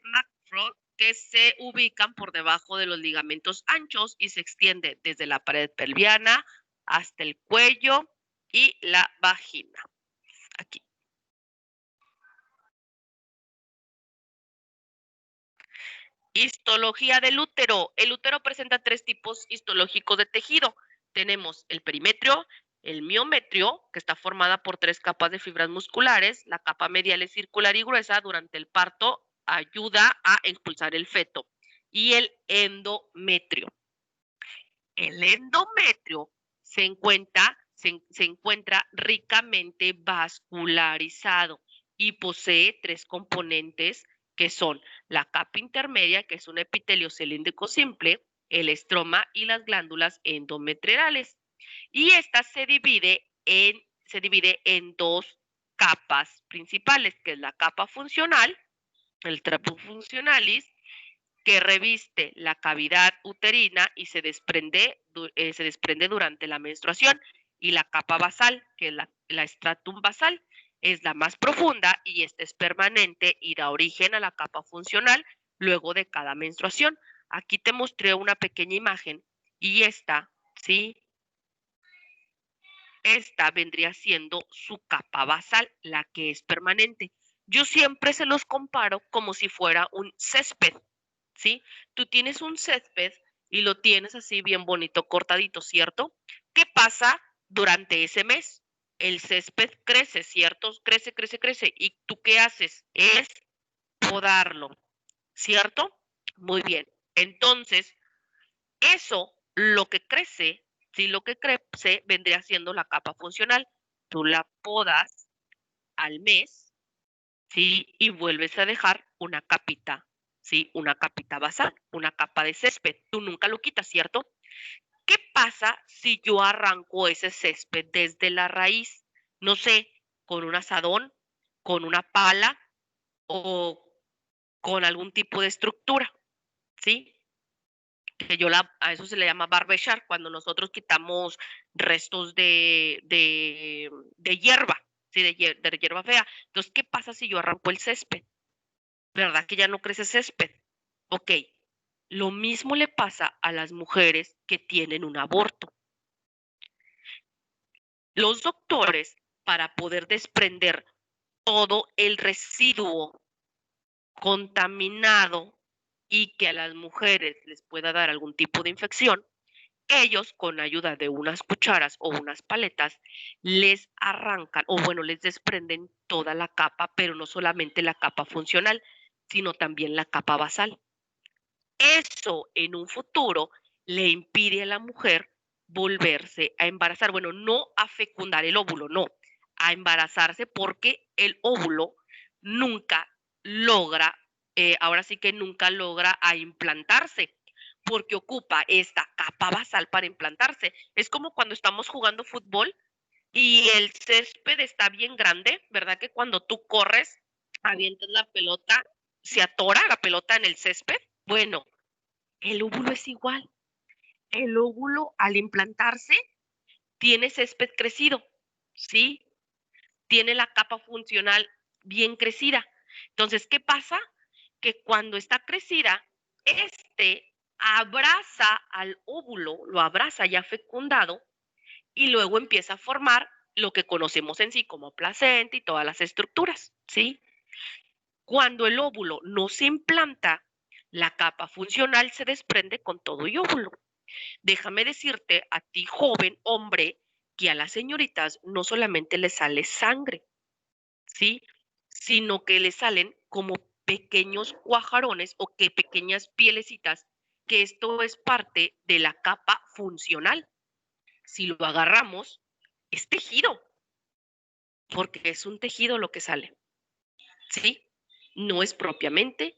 que se ubican por debajo de los ligamentos anchos y se extiende desde la pared pelviana hasta el cuello y la vagina. Aquí. Histología del útero. El útero presenta 3 tipos histológicos de tejido. Tenemos el perimetrio, el miometrio, que está formada por 3 capas de fibras musculares. La capa medial es circular y gruesa. Durante el parto ayuda a expulsar el feto. Y el endometrio. El endometrio se encuentra ricamente vascularizado y posee 3 componentes que son la capa intermedia, que es un epitelio cilíndrico simple, el estroma y las glándulas endometriales. Y esta se divide en 2 capas principales, que es la capa funcional, el trapus funcionalis, que reviste la cavidad uterina y se desprende durante la menstruación, y la capa basal, que es la stratum basal, es la más profunda y esta es permanente y da origen a la capa funcional luego de cada menstruación. Aquí te mostré una pequeña imagen y esta, ¿sí? Esta vendría siendo su capa basal, la que es permanente. Yo siempre se los comparo como si fuera un césped, ¿sí? Tú tienes un césped y lo tienes así bien bonito, cortadito, ¿cierto? ¿Qué pasa durante ese mes? El césped crece, ¿cierto? Crece, crece, crece. ¿Y tú qué haces? Es podarlo, ¿cierto? Muy bien. Entonces, eso, lo que crece, si lo que crece vendría siendo la capa funcional. Tú la podas al mes, ¿sí? Y vuelves a dejar una capita, ¿sí? Una capita basal, una capa de césped. Tú nunca lo quitas, ¿cierto? ¿Qué pasa si yo arranco ese césped desde la raíz? No sé, con un asadón, con una pala o con algún tipo de estructura, ¿sí? Que a eso se le llama barbechar, cuando nosotros quitamos restos de hierba, ¿sí? De hierba fea. Entonces, ¿qué pasa si yo arranco el césped? ¿Verdad que ya no crece césped? Ok, lo mismo le pasa a las mujeres que tienen un aborto. Los doctores, para poder desprender todo el residuo contaminado y que a las mujeres les pueda dar algún tipo de infección, ellos, con ayuda de unas cucharas o unas paletas, les arrancan o bueno, les desprenden toda la capa, pero no solamente la capa funcional, sino también la capa basal. Eso en un futuro le impide a la mujer volverse a embarazar. Bueno, no a fecundar el óvulo, no, a embarazarse porque el óvulo nunca logra, ahora sí que nunca logra a implantarse porque ocupa esta capa basal para implantarse. Es como cuando estamos jugando fútbol y el césped está bien grande, ¿verdad? Que cuando tú corres, avientas la pelota, se atora la pelota en el césped. Bueno, el óvulo es igual. El óvulo al implantarse tiene césped crecido, ¿sí? Tiene la capa funcional bien crecida. Entonces, ¿qué pasa? Que cuando está crecida, abraza al óvulo, lo abraza ya fecundado y luego empieza a formar lo que conocemos en sí como placenta y todas las estructuras, ¿sí? Cuando el óvulo no se implanta, la capa funcional se desprende con todo y óvulo. Déjame decirte a ti, joven hombre, que a las señoritas no solamente les sale sangre, ¿sí? Sino que les salen como pequeños cuajarones o que pequeñas pielecitas, que esto es parte de la capa funcional. Si lo agarramos, es tejido, porque es un tejido lo que sale, ¿sí? No es propiamente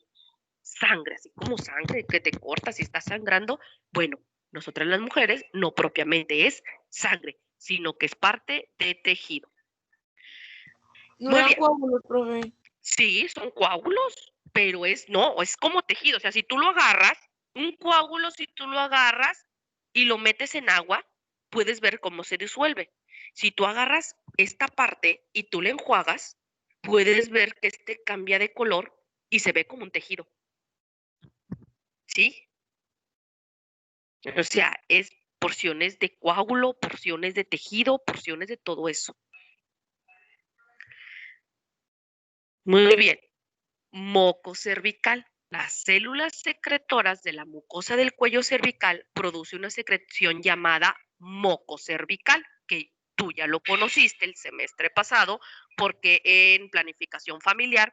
sangre, así como sangre que te cortas y estás sangrando. Bueno, nosotras las mujeres no propiamente es sangre, sino que es parte de tejido. No Muy eran bien. coágulos, profe. Sí, son coágulos, pero no, es como tejido. O sea, si tú lo agarras, un coágulo, si tú lo agarras y lo metes en agua, puedes ver cómo se disuelve. Si tú agarras esta parte y tú le enjuagas, puedes ver que cambia de color y se ve como un tejido. ¿sí? O sea, es porciones de coágulo, porciones de tejido, porciones de todo eso. Muy bien. Moco cervical. Las células secretoras de la mucosa del cuello cervical produce una secreción llamada moco cervical, que tú ya lo conociste el semestre pasado, porque en planificación familiar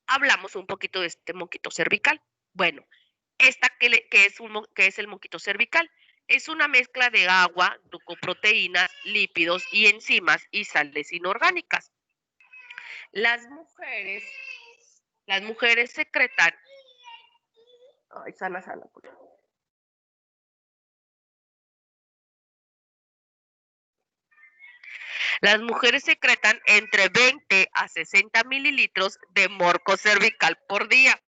hablamos un poquito de este moquito cervical. Bueno, esta que es el moquito cervical, es una mezcla de agua, glucoproteínas, lípidos y enzimas y sales inorgánicas. Las mujeres secretan. Ay, sana, por favor. Las mujeres secretan entre 20 a 60 mililitros de moco cervical por día.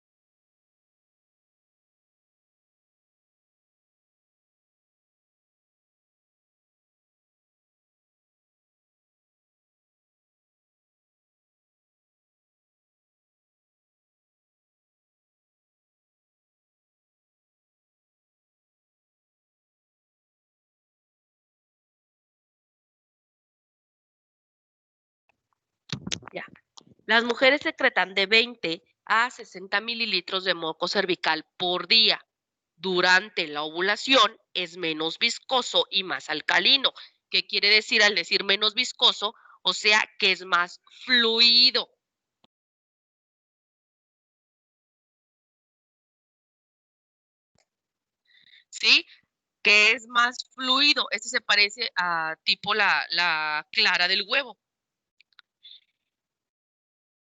Ya. Las mujeres secretan de 20 a 60 mililitros de moco cervical por día. Durante la ovulación es menos viscoso y más alcalino. ¿Qué quiere decir al decir menos viscoso? O sea, que es más fluido. ¿Sí? Que es más fluido. Este se parece a tipo la clara del huevo.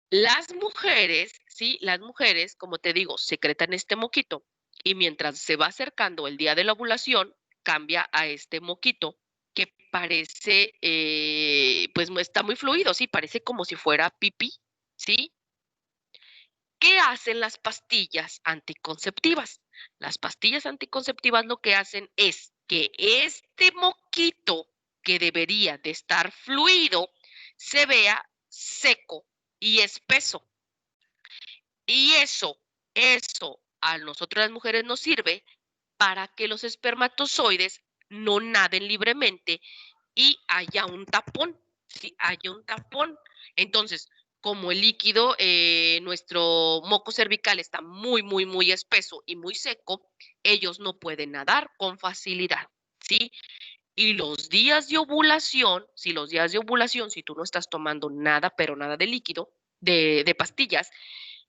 Las mujeres, ¿sí? Las mujeres, como te digo, secretan este moquito y mientras se va acercando el día de la ovulación, cambia a este moquito que parece, pues está muy fluido, sí, parece como si fuera pipí, ¿sí? ¿Qué hacen las pastillas anticonceptivas? Las pastillas anticonceptivas lo que hacen es que este moquito que debería de estar fluido se vea seco y espeso. Y eso a nosotros las mujeres nos sirve para que los espermatozoides no naden libremente y haya un tapón, ¿sí? Haya un tapón. Entonces, como el líquido, nuestro moco cervical está muy, muy, muy espeso y muy seco, ellos no pueden nadar con facilidad, ¿sí? Y los días de ovulación, si tú no estás tomando nada, pero nada de líquido, de pastillas,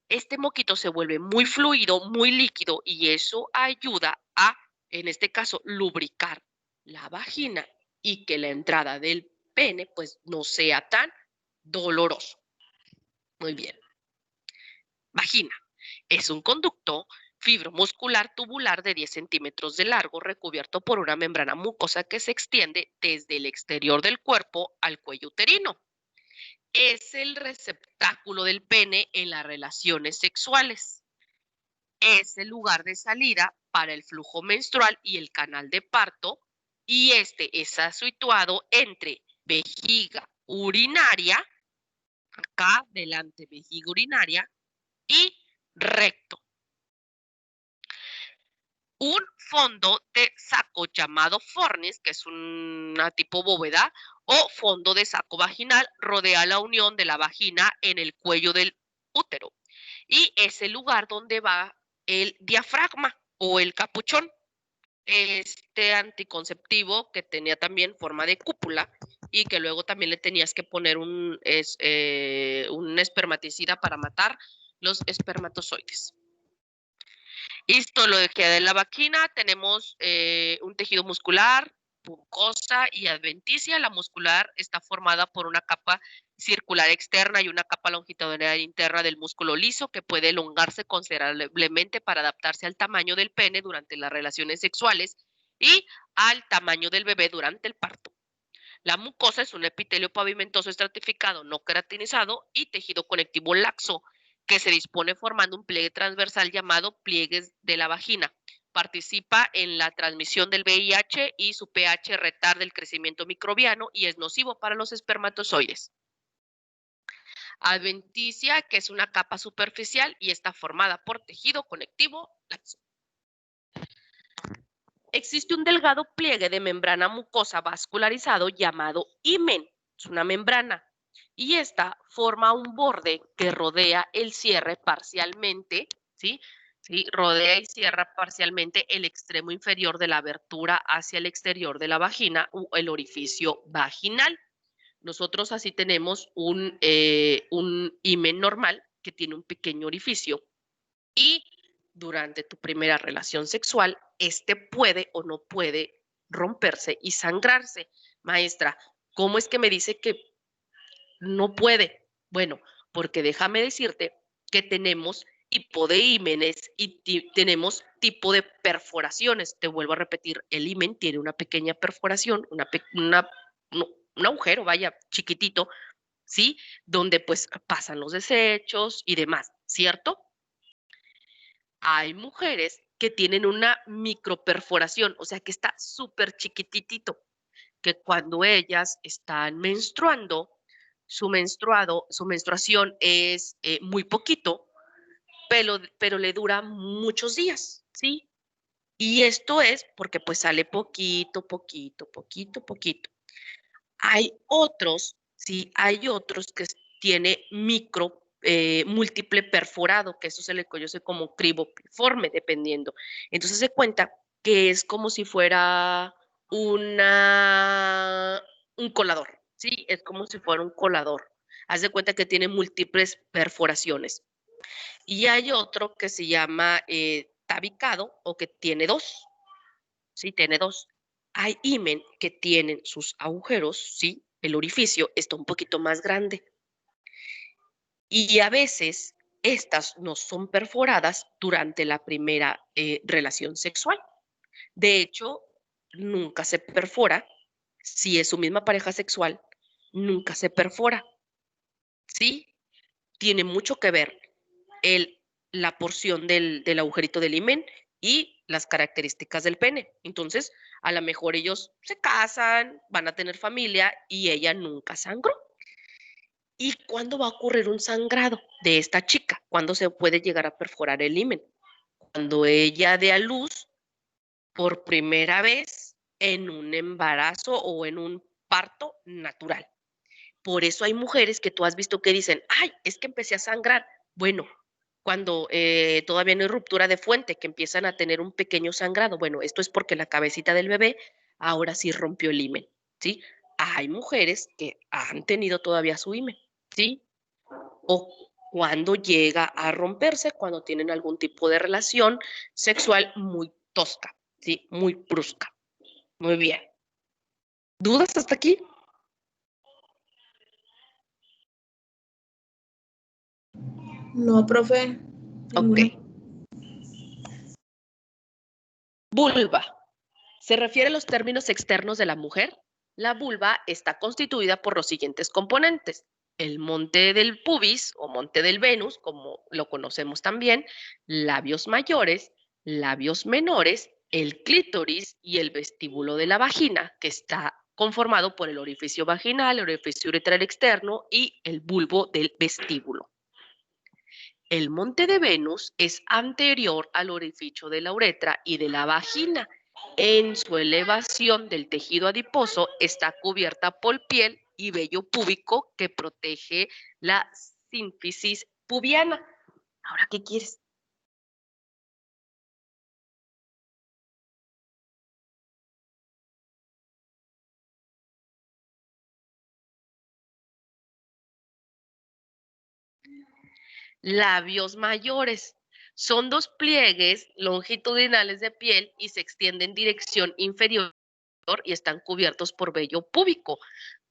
este moquito se vuelve muy fluido, muy líquido y eso ayuda a, en este caso, lubricar la vagina y que la entrada del pene pues no sea tan doloroso. Muy bien. Vagina. Es un conducto fibromuscular tubular de 10 centímetros de largo recubierto por una membrana mucosa que se extiende desde el exterior del cuerpo al cuello uterino. Es el receptáculo del pene en las relaciones sexuales. Es el lugar de salida para el flujo menstrual y el canal de parto, y este está situado entre vejiga urinaria, acá delante vejiga urinaria, y recto. Un fondo de saco llamado fornis, que es una tipo bóveda, o fondo de saco vaginal, rodea la unión de la vagina en el cuello del útero. Y es el lugar donde va el diafragma o el capuchón. Este anticonceptivo que tenía también forma de cúpula y que luego también le tenías que poner un espermaticida para matar los espermatozoides. Histología de la vagina, tenemos un tejido muscular, mucosa y adventicia. La muscular está formada por una capa circular externa y una capa longitudinal interna del músculo liso que puede elongarse considerablemente para adaptarse al tamaño del pene durante las relaciones sexuales y al tamaño del bebé durante el parto. La mucosa es un epitelio pavimentoso estratificado no queratinizado y tejido conectivo laxo que se dispone formando un pliegue transversal llamado pliegues de la vagina. Participa en la transmisión del VIH y su pH retarda el crecimiento microbiano y es nocivo para los espermatozoides. Adventicia, que es una capa superficial y está formada por tejido conectivo laxo. existe un delgado pliegue de membrana mucosa vascularizado llamado himen. Es una membrana. Y esta forma un borde que rodea el cierre parcialmente, ¿sí? ¿Sí? Rodea y cierra parcialmente el extremo inferior de la abertura hacia el exterior de la vagina o el orificio vaginal. Nosotros así tenemos un himen normal que tiene un pequeño orificio y durante tu primera relación sexual, este puede o no puede romperse y sangrarse. Maestra, ¿cómo es que me dice que no puede? Bueno, porque déjame decirte que tenemos tipo de himenes y tenemos tipo de perforaciones. Te vuelvo a repetir, el himen tiene una pequeña perforación, un agujero, vaya, chiquitito, ¿sí? Donde pues pasan los desechos y demás, ¿cierto? Hay mujeres que tienen una microperforación, o sea que está súper chiquititito, que cuando ellas están menstruando, su menstruación es muy poquito, pero le dura muchos días, ¿sí? Y esto es porque pues sale poquito, poquito, poquito, poquito. Hay otros, sí, hay otros que tiene múltiple perforado, que eso se le conoce como cribopiforme, dependiendo. Entonces se cuenta que es como si fuera un colador, ¿sí? Es como si fuera un colador. Haz de cuenta que tiene múltiples perforaciones. Y hay otro que se llama tabicado o que tiene dos, ¿sí? Tiene dos. Hay himen que tienen sus agujeros, ¿sí? El orificio está un poquito más grande. Y a veces estas no son perforadas durante la primera relación sexual. De hecho, nunca se perfora. Si es su misma pareja sexual, nunca se perfora. ¿Sí? Tiene mucho que ver la porción del agujerito del himen y las características del pene. Entonces, a lo mejor ellos se casan, van a tener familia y ella nunca sangró. ¿Y cuándo va a ocurrir un sangrado de esta chica? ¿Cuándo se puede llegar a perforar el himen? Cuando ella dé a luz por primera vez en un embarazo o en un parto natural. Por eso hay mujeres que tú has visto que dicen, ay, es que empecé a sangrar. Bueno, cuando todavía no hay ruptura de fuente, que empiezan a tener un pequeño sangrado. Bueno, esto es porque la cabecita del bebé ahora sí rompió el himen, ¿sí? Hay mujeres que han tenido todavía su himen, ¿sí? O cuando llega a romperse, cuando tienen algún tipo de relación sexual muy tosca, ¿sí? Muy brusca. Muy bien. ¿Dudas hasta aquí? No, profe. Ok. Ninguna. Vulva. ¿Se refiere a los términos externos de la mujer? La vulva está constituida por los siguientes componentes. El monte del pubis o monte del Venus, como lo conocemos también, labios mayores, labios menores, el clítoris y el vestíbulo de la vagina, que está conformado por el orificio vaginal, el orificio uretral externo y el bulbo del vestíbulo. El monte de Venus es anterior al orificio de la uretra y de la vagina. En su elevación del tejido adiposo está cubierta por piel y vello púbico que protege la sínfisis pubiana. ¿Ahora qué quieres? Labios mayores. Son dos pliegues longitudinales de piel y se extienden en dirección inferior y están cubiertos por vello púbico.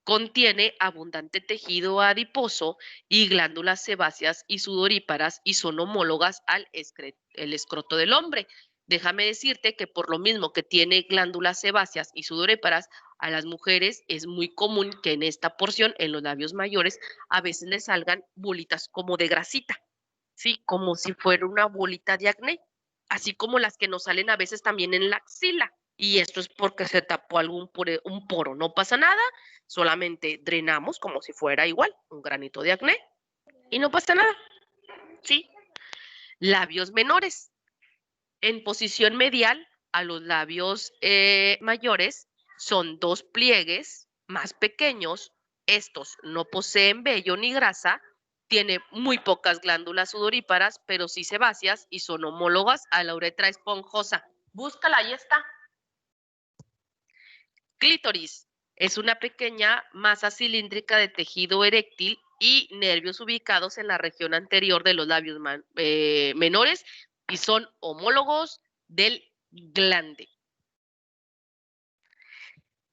Contiene abundante tejido adiposo y glándulas sebáceas y sudoríparas y son homólogas al el escroto del hombre. Déjame decirte que por lo mismo que tiene glándulas sebáceas y sudoríparas, a las mujeres es muy común que en esta porción, en los labios mayores, a veces les salgan bolitas como de grasita, ¿sí? Como si fuera una bolita de acné, así como las que nos salen a veces también en la axila. Y esto es porque se tapó un poro. No pasa nada, solamente drenamos como si fuera igual, un granito de acné. Y no pasa nada, ¿sí? Labios menores. En posición medial a los labios mayores son 2 pliegues más pequeños. Estos no poseen vello ni grasa, tiene muy pocas glándulas sudoríparas, pero sí sebáceas y son homólogas a la uretra esponjosa. Búscala, ahí está. Clítoris es una pequeña masa cilíndrica de tejido eréctil y nervios ubicados en la región anterior de los labios menores y son homólogos del glande.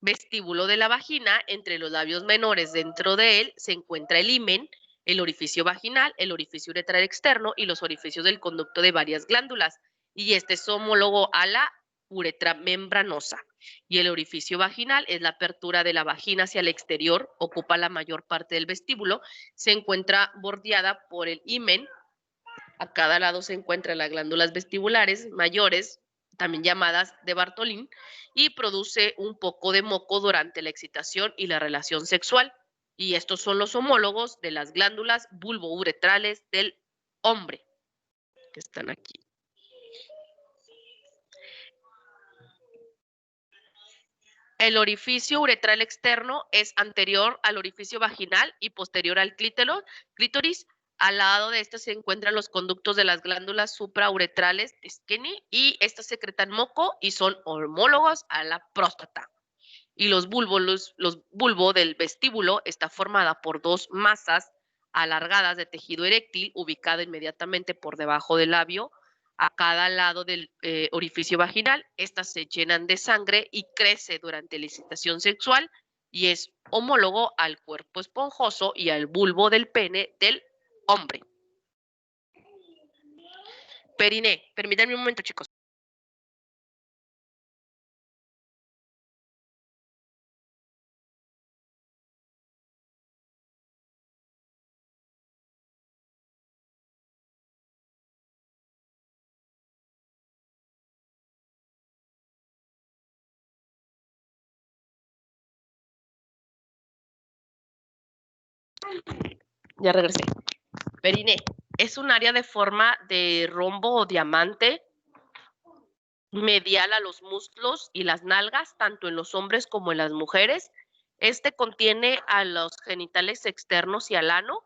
Vestíbulo de la vagina, entre los labios menores dentro de él se encuentra el himen, el orificio vaginal, el orificio uretral externo y los orificios del conducto de varias glándulas. Y este es homólogo a la uretra membranosa. Y el orificio vaginal es la apertura de la vagina hacia el exterior, ocupa la mayor parte del vestíbulo, se encuentra bordeada por el himen. A cada lado se encuentran las glándulas vestibulares mayores, también llamadas de Bartolín, y produce un poco de moco durante la excitación y la relación sexual. Y estos son los homólogos de las glándulas vulvouretrales del hombre, que están aquí. El orificio uretral externo es anterior al orificio vaginal y posterior al clítoris. Al lado de este se encuentran los conductos de las glándulas suprauretrales Skene y estas secretan moco y son homólogos a la próstata. Y los bulbos del vestíbulo está formada por 2 masas alargadas de tejido eréctil ubicada inmediatamente por debajo del labio a cada lado del orificio vaginal. Estas se llenan de sangre y crece durante la excitación sexual y es homólogo al cuerpo esponjoso y al bulbo del pene del hombre. Periné. Permítanme un momento, chicos. Ya regresé. Periné es un área de forma de rombo o diamante medial a los muslos y las nalgas, tanto en los hombres como en las mujeres. Este contiene a los genitales externos y al ano.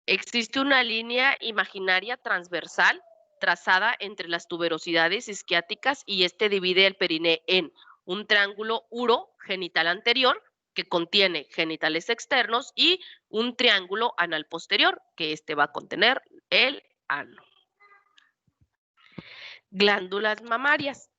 Existe una línea imaginaria transversal trazada entre las tuberosidades isquiáticas y este divide el periné en un triángulo urogenital anterior que contiene genitales externos y un triángulo anal posterior que este va a contener el ano. Glándulas mamarias.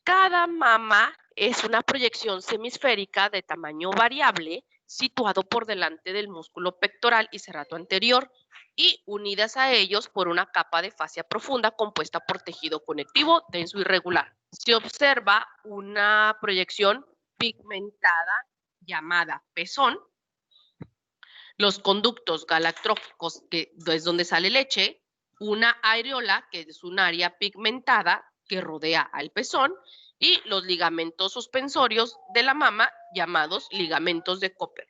Cada mama es una proyección semisférica de tamaño variable situado por delante del músculo pectoral y serrato anterior y unidas a ellos por una capa de fascia profunda compuesta por tejido conectivo denso y regular. Se observa una proyección pigmentada llamada pezón, los conductos galactróficos, que es donde sale leche, una areola, que es un área pigmentada que rodea al pezón, y los ligamentos suspensorios de la mama, llamados ligamentos de Cooper.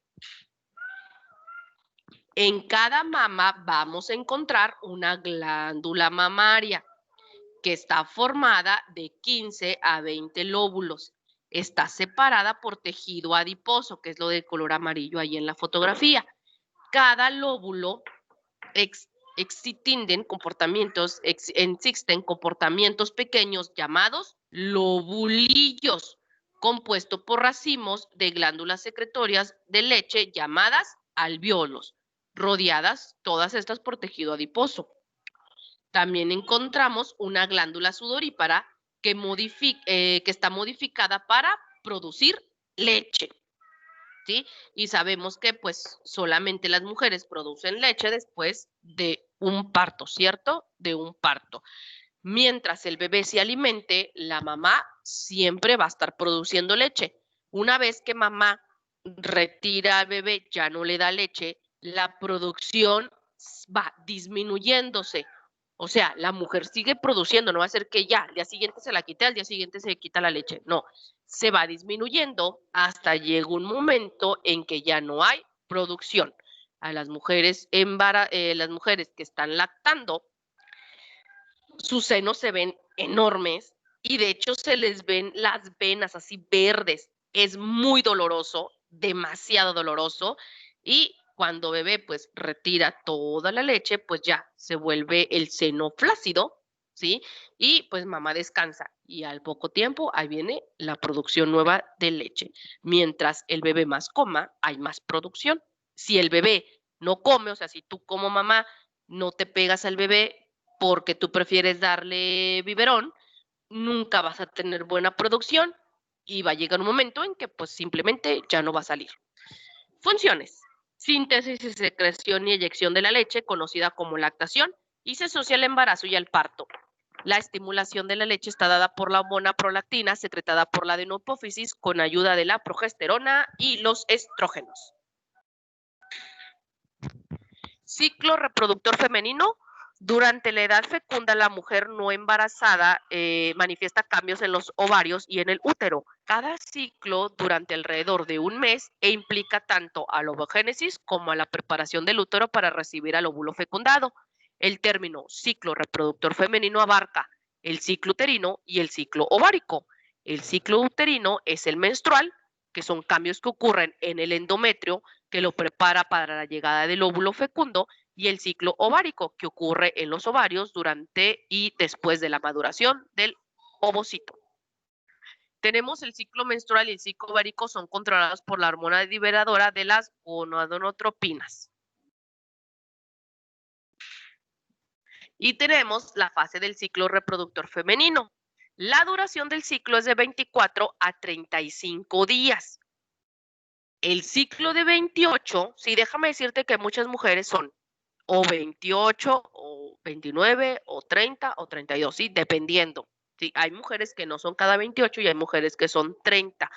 En cada mama vamos a encontrar una glándula mamaria que está formada de 15 a 20 lóbulos. Está separada por tejido adiposo, que es lo de color amarillo ahí en la fotografía. Cada lóbulo existen comportamientos pequeños llamados lobulillos, compuesto por racimos de glándulas secretorias de leche llamadas alvéolos, rodeadas todas estas por tejido adiposo. También encontramos una glándula sudorípara que está modificada para producir leche. ¿Sí? Y sabemos que pues solamente las mujeres producen leche después de un parto, ¿cierto? De un parto. Mientras el bebé se alimente, la mamá siempre va a estar produciendo leche. Una vez que mamá retira al bebé, ya no le da leche, la producción va disminuyéndose. O sea, la mujer sigue produciendo, no va a ser que ya, al día siguiente se la quite, al día siguiente se quita la leche. No, se va disminuyendo hasta llega un momento en que ya no hay producción. A las mujeres, las mujeres que están lactando, sus senos se ven enormes y de hecho se les ven las venas así verdes. Es muy doloroso, demasiado doloroso, y cuando bebé pues retira toda la leche, pues ya se vuelve el seno flácido, ¿sí? Y pues mamá descansa y al poco tiempo ahí viene la producción nueva de leche. Mientras el bebé más coma, hay más producción. Si el bebé no come, o sea, si tú como mamá no te pegas al bebé porque tú prefieres darle biberón, nunca vas a tener buena producción y va a llegar un momento en que pues simplemente ya no va a salir. Funciones: síntesis y secreción y eyección de la leche, conocida como lactación, y se asocia al embarazo y al parto. La estimulación de la leche está dada por la hormona prolactina, secretada por la adenopófisis con ayuda de la progesterona y los estrógenos. Ciclo reproductor femenino. Durante la edad fecunda, la mujer no embarazada manifiesta cambios en los ovarios y en el útero. Cada ciclo durante alrededor de un mes e implica tanto a la ovogénesis como a la preparación del útero para recibir al óvulo fecundado. El término ciclo reproductor femenino abarca el ciclo uterino y el ciclo ovárico. El ciclo uterino es el menstrual, que son cambios que ocurren en el endometrio que lo prepara para la llegada del óvulo fecundo, y el ciclo ovárico, que ocurre en los ovarios durante y después de la maduración del ovocito. Tenemos el ciclo menstrual y el ciclo ovárico, son controlados por la hormona liberadora de las gonadotropinas. Y tenemos la fase del ciclo reproductor femenino. La duración del ciclo es de 24 a 35 días. El ciclo de 28, sí, déjame decirte que muchas mujeres son o 28 o 29 o 30 o 32, sí, dependiendo. Sí, hay mujeres que no son cada 28 y hay mujeres que son 30,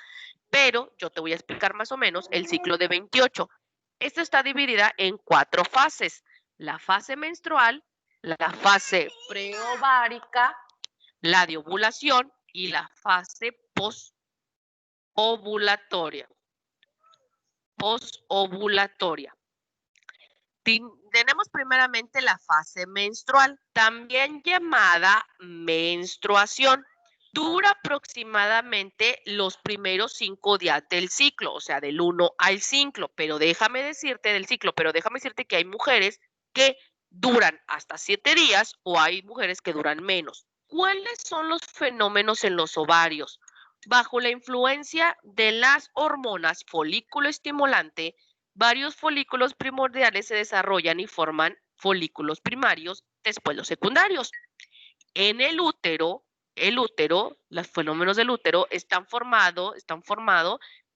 pero yo te voy a explicar más o menos el ciclo de 28. Esta está dividida en 4 fases: la fase menstrual, la fase preovárica, la de ovulación y la fase posovulatoria. Tenemos primeramente la fase menstrual, también llamada menstruación. Dura aproximadamente los primeros 5 días del ciclo, o sea, del 1 al ciclo, pero déjame decirte que hay mujeres que duran hasta 7 días o hay mujeres que duran menos. ¿Cuáles son los fenómenos en los ovarios? Bajo la influencia de las hormonas folículo estimulante, varios folículos primordiales se desarrollan y forman folículos primarios, después los secundarios. En el útero, los fenómenos del útero están formados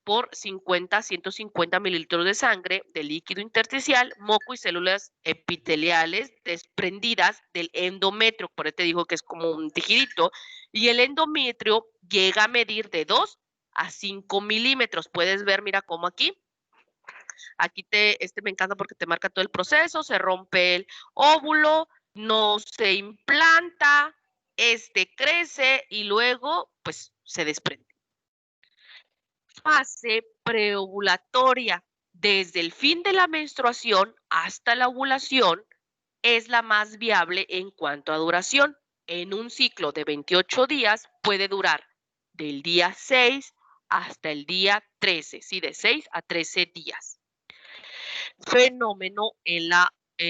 por 50 a 150 mililitros de sangre, de líquido intersticial, moco y células epiteliales desprendidas del endometrio. Por eso te digo que es como un tejidito. Y el endometrio llega a medir de 2 a 5 milímetros. Puedes ver, mira cómo aquí. Aquí me encanta porque te marca todo el proceso. Se rompe el óvulo, no se implanta, crece y luego pues se desprende. Fase preovulatoria. Desde el fin de la menstruación hasta la ovulación es la más viable en cuanto a duración. En un ciclo de 28 días puede durar del día 6 hasta el día 13, sí, de 6 a 13 días. Fenómeno en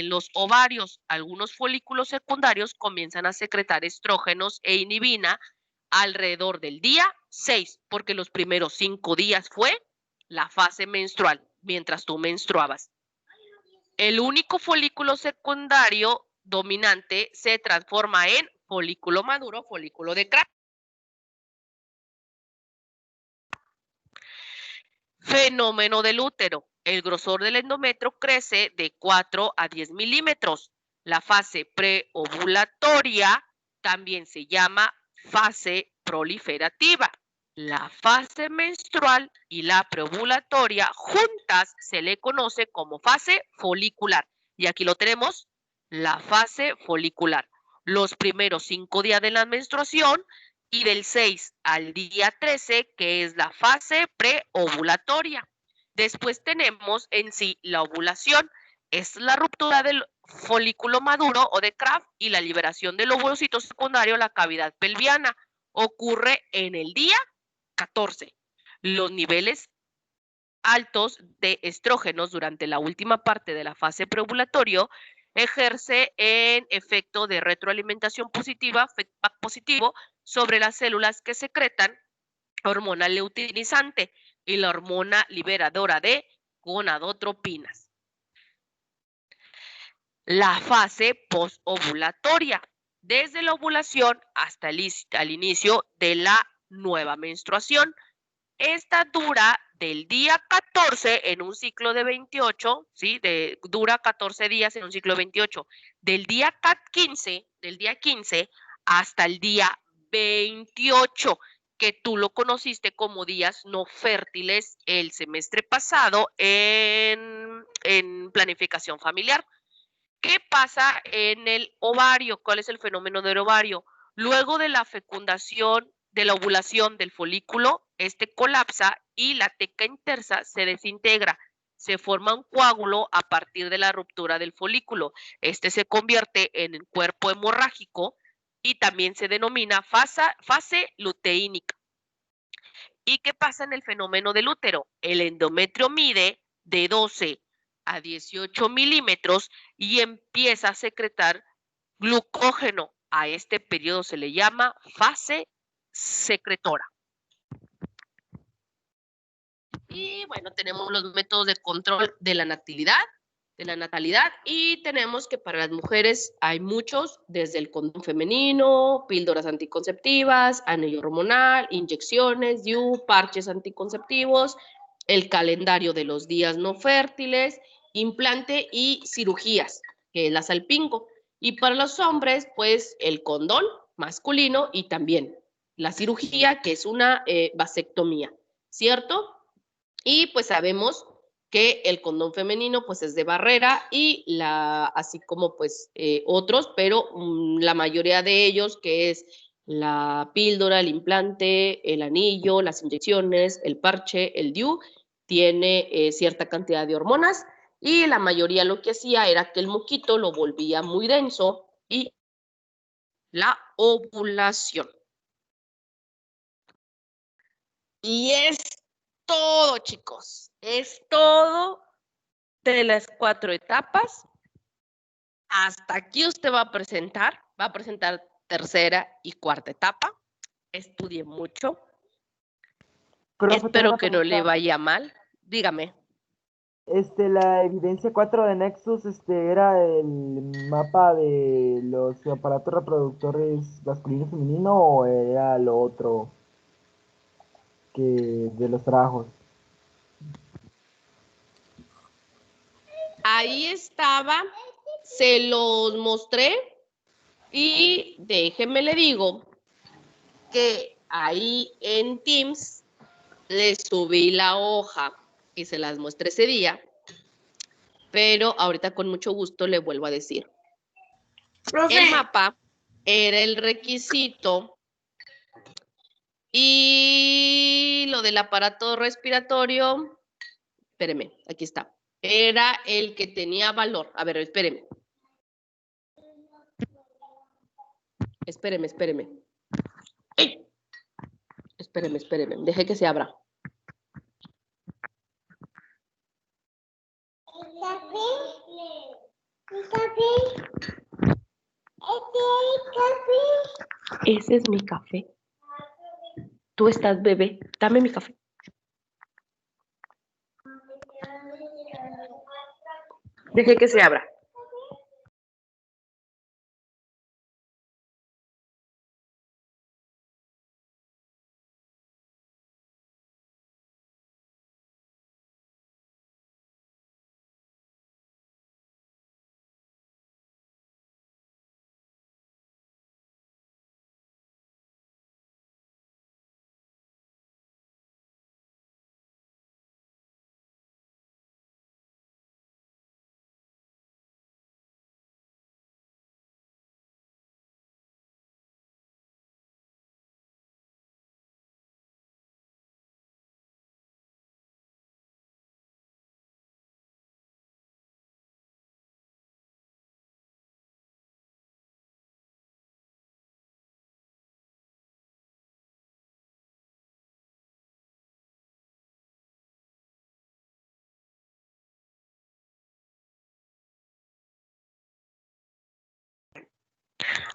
los ovarios. Algunos folículos secundarios comienzan a secretar estrógenos e inhibina alrededor del día 6, porque los primeros 5 días fue la fase menstrual, mientras tú menstruabas. El único folículo secundario dominante se transforma en folículo maduro, folículo de Kraft. Fenómeno del útero. El grosor del endometrio crece de 4 a 10 milímetros. La fase preovulatoria también se llama fase proliferativa. La fase menstrual y la preovulatoria juntas se le conoce como fase folicular. Y aquí lo tenemos, la fase folicular. Los primeros 5 días de la menstruación y del 6 al día 13, que es la fase preovulatoria. Después tenemos en sí la ovulación. Es la ruptura del folículo maduro o de Kraft y la liberación del ovocito secundario a la cavidad pelviana. ocurre en el día 14. Los niveles altos de estrógenos durante la última parte de la fase preovulatorio ejerce en efecto de retroalimentación positiva, feedback positivo, sobre las células que secretan hormona luteinizante y la hormona liberadora de gonadotropinas. La fase posovulatoria, desde la ovulación hasta el inicio de la nueva menstruación. Esta dura del día 14 en un ciclo de 28, ¿sí? Dura 14 días en un ciclo de 28. Del día 15 hasta el día 28, que tú lo conociste como días no fértiles el semestre pasado en planificación familiar. ¿Qué pasa en el ovario? ¿Cuál es el fenómeno del ovario? Luego de la fecundación, de la ovulación del folículo, este colapsa y la teca intersa se desintegra. Se forma un coágulo a partir de la ruptura del folículo. Este se convierte en el cuerpo hemorrágico y también se denomina fase luteínica. ¿Y qué pasa en el fenómeno del útero? El endometrio mide de 12 a 18 milímetros y empieza a secretar glucógeno. A este periodo se le llama fase secretora. Y bueno, tenemos los métodos de control de la natalidad, y tenemos que para las mujeres hay muchos, desde el condón femenino, píldoras anticonceptivas, anillo hormonal, inyecciones, DIU, parches anticonceptivos, el calendario de los días no fértiles, implante y cirugías, que es la salpingo. Y para los hombres, pues el condón masculino y también la cirugía, que es una vasectomía, ¿cierto? Y pues sabemos que el condón femenino pues es de barrera y así como pues otros, pero la mayoría de ellos, que es la píldora, el implante, el anillo, las inyecciones, el parche, el DIU, tiene cierta cantidad de hormonas, y la mayoría lo que hacía era que el moquito lo volvía muy denso y la ovulación. Y es todo, chicos. Es todo de las 4 etapas. Hasta aquí usted va a presentar tercera y cuarta etapa. Estudie mucho. Profe, tengo Espero una que no le pregunta. vaya mal. Dígame. La evidencia 4 de Nexus, ¿era el mapa de los aparatos reproductores masculino y femenino o era lo otro que de los trabajos? Ahí estaba, se los mostré, y déjeme le digo que ahí en Teams le subí la hoja y se las mostré ese día, pero ahorita con mucho gusto le vuelvo a decir. Profe, El mapa era el requisito y lo del aparato respiratorio, espéreme, aquí está, era el que tenía valor. A ver, espéreme. Espéreme. ¡Ay! Espéreme, deje que se abra. Ese es mi café. Tú estás bebé. Dame mi café. Deje que se abra.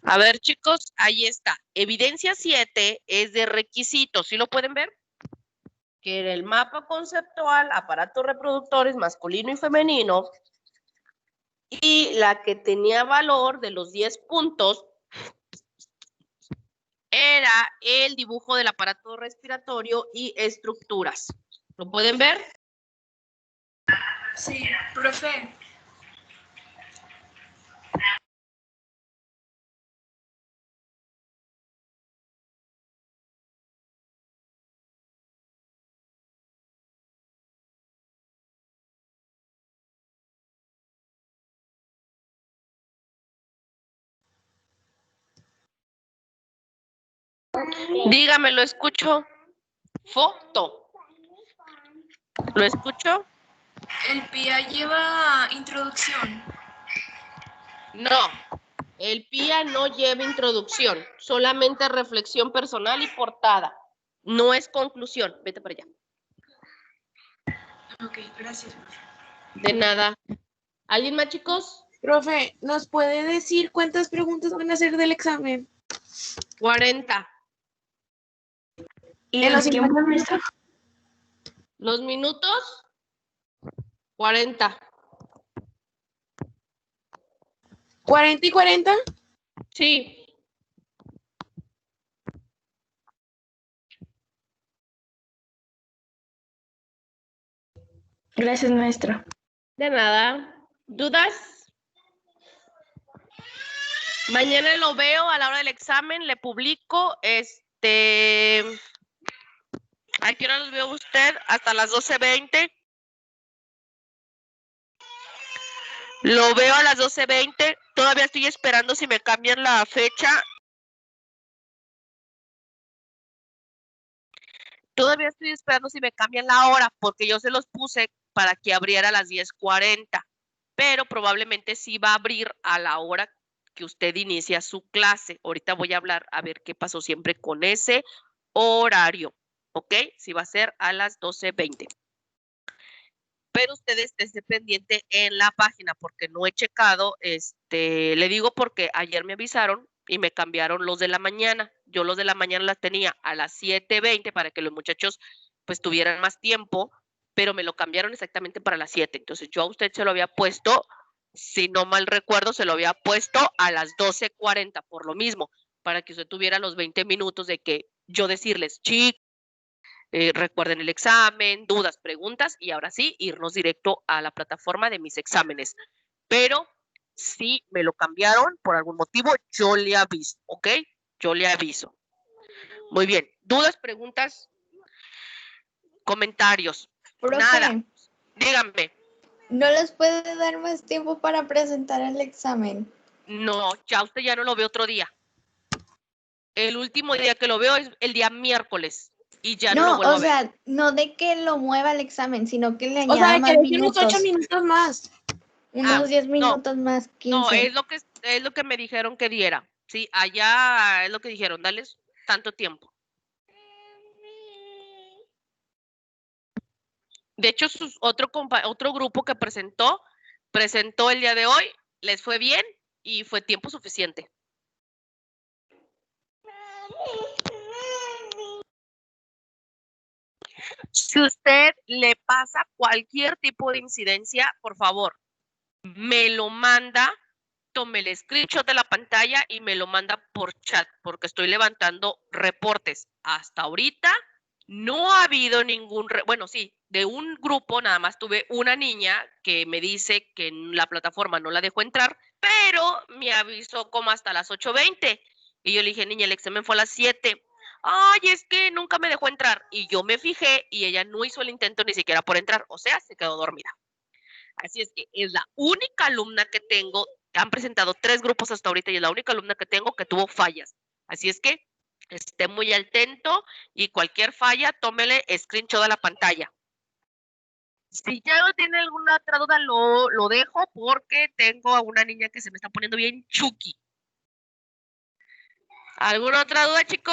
A ver, chicos, ahí está. Evidencia 7 es de requisitos. ¿Sí lo pueden ver? Que era el mapa conceptual, aparatos reproductores masculino y femenino. Y la que tenía valor de los 10 puntos era el dibujo del aparato respiratorio y estructuras. ¿Lo pueden ver? Sí, profe. Dígame, lo escucho. Foto. ¿Lo escucho? El PIA lleva introducción. No. El PIA no lleva introducción, solamente reflexión personal y portada. No es conclusión. Vete para allá. Ok, gracias, profe. De nada. ¿Alguien más, chicos? Profe, ¿nos puede decir cuántas preguntas van a hacer del examen? 40. ¿Y en los tiempos, maestra? ¿Los minutos? 40. ¿40 y 40? Sí. Gracias, maestra. De nada. ¿Dudas? Mañana lo veo a la hora del examen, le publico. ¿A qué hora los veo usted? Hasta las 12:20. Lo veo a las 12:20. Todavía estoy esperando si me cambian la fecha. Todavía estoy esperando si me cambian la hora, porque yo se los puse para que abriera a las 10:40. Pero probablemente sí va a abrir a la hora que usted inicia su clase. Ahorita voy a hablar a ver qué pasó siempre con ese horario. ¿Ok? Sí va a ser a las 12:20. Pero usted esté pendiente en la página porque no he checado, le digo porque ayer me avisaron y me cambiaron los de la mañana. Yo los de la mañana las tenía a las 7:20 para que los muchachos pues tuvieran más tiempo, pero me lo cambiaron exactamente para las 7. Entonces yo a usted se lo había puesto, si no mal recuerdo, se lo había puesto a las 12:40 por lo mismo, para que usted tuviera los 20 minutos de que yo decirles, chicos, recuerden el examen, dudas, preguntas y ahora sí, irnos directo a la plataforma de mis exámenes. Pero si me lo cambiaron por algún motivo, yo le aviso, ¿ok? Yo le aviso. Muy bien. ¿Dudas, preguntas, comentarios? Profe, Nada. Díganme. ¿no les puede dar más tiempo para presentar el examen? No, ya usted ya no lo ve otro día. El último día que lo veo es el día miércoles. Y ya no lo No, vuelvo o a ver. sea, no de que lo mueva el examen, sino que le O sea, añada más que deje unos minutos. 8 minutos más. Unos 10 minutos más, 15. No, es lo que me dijeron que diera. Sí, allá es lo que dijeron, dales tanto tiempo. De hecho, otro grupo que presentó el día de hoy, les fue bien y fue tiempo suficiente. Si usted le pasa cualquier tipo de incidencia, por favor, me lo manda, tome el screenshot de la pantalla y me lo manda por chat, porque estoy levantando reportes. Hasta ahorita no ha habido ningún, bueno, sí, de un grupo nada más tuve una niña que me dice que en la plataforma no la dejó entrar, pero me avisó como hasta las 8:20. Y yo le dije, niña, el examen fue a las 7. Ay, es que nunca me dejó entrar. Y yo me fijé y ella no hizo el intento ni siquiera por entrar, o sea, se quedó dormida. Así es que es la única alumna que tengo, han presentado 3 grupos hasta ahorita y es la única alumna que tengo que tuvo fallas. Así es que esté muy atento y cualquier falla, tómele screenshot a la pantalla. Si ya no tiene alguna otra duda, lo dejo porque tengo a una niña que se me está poniendo bien chuki. ¿Alguna otra duda, chicos?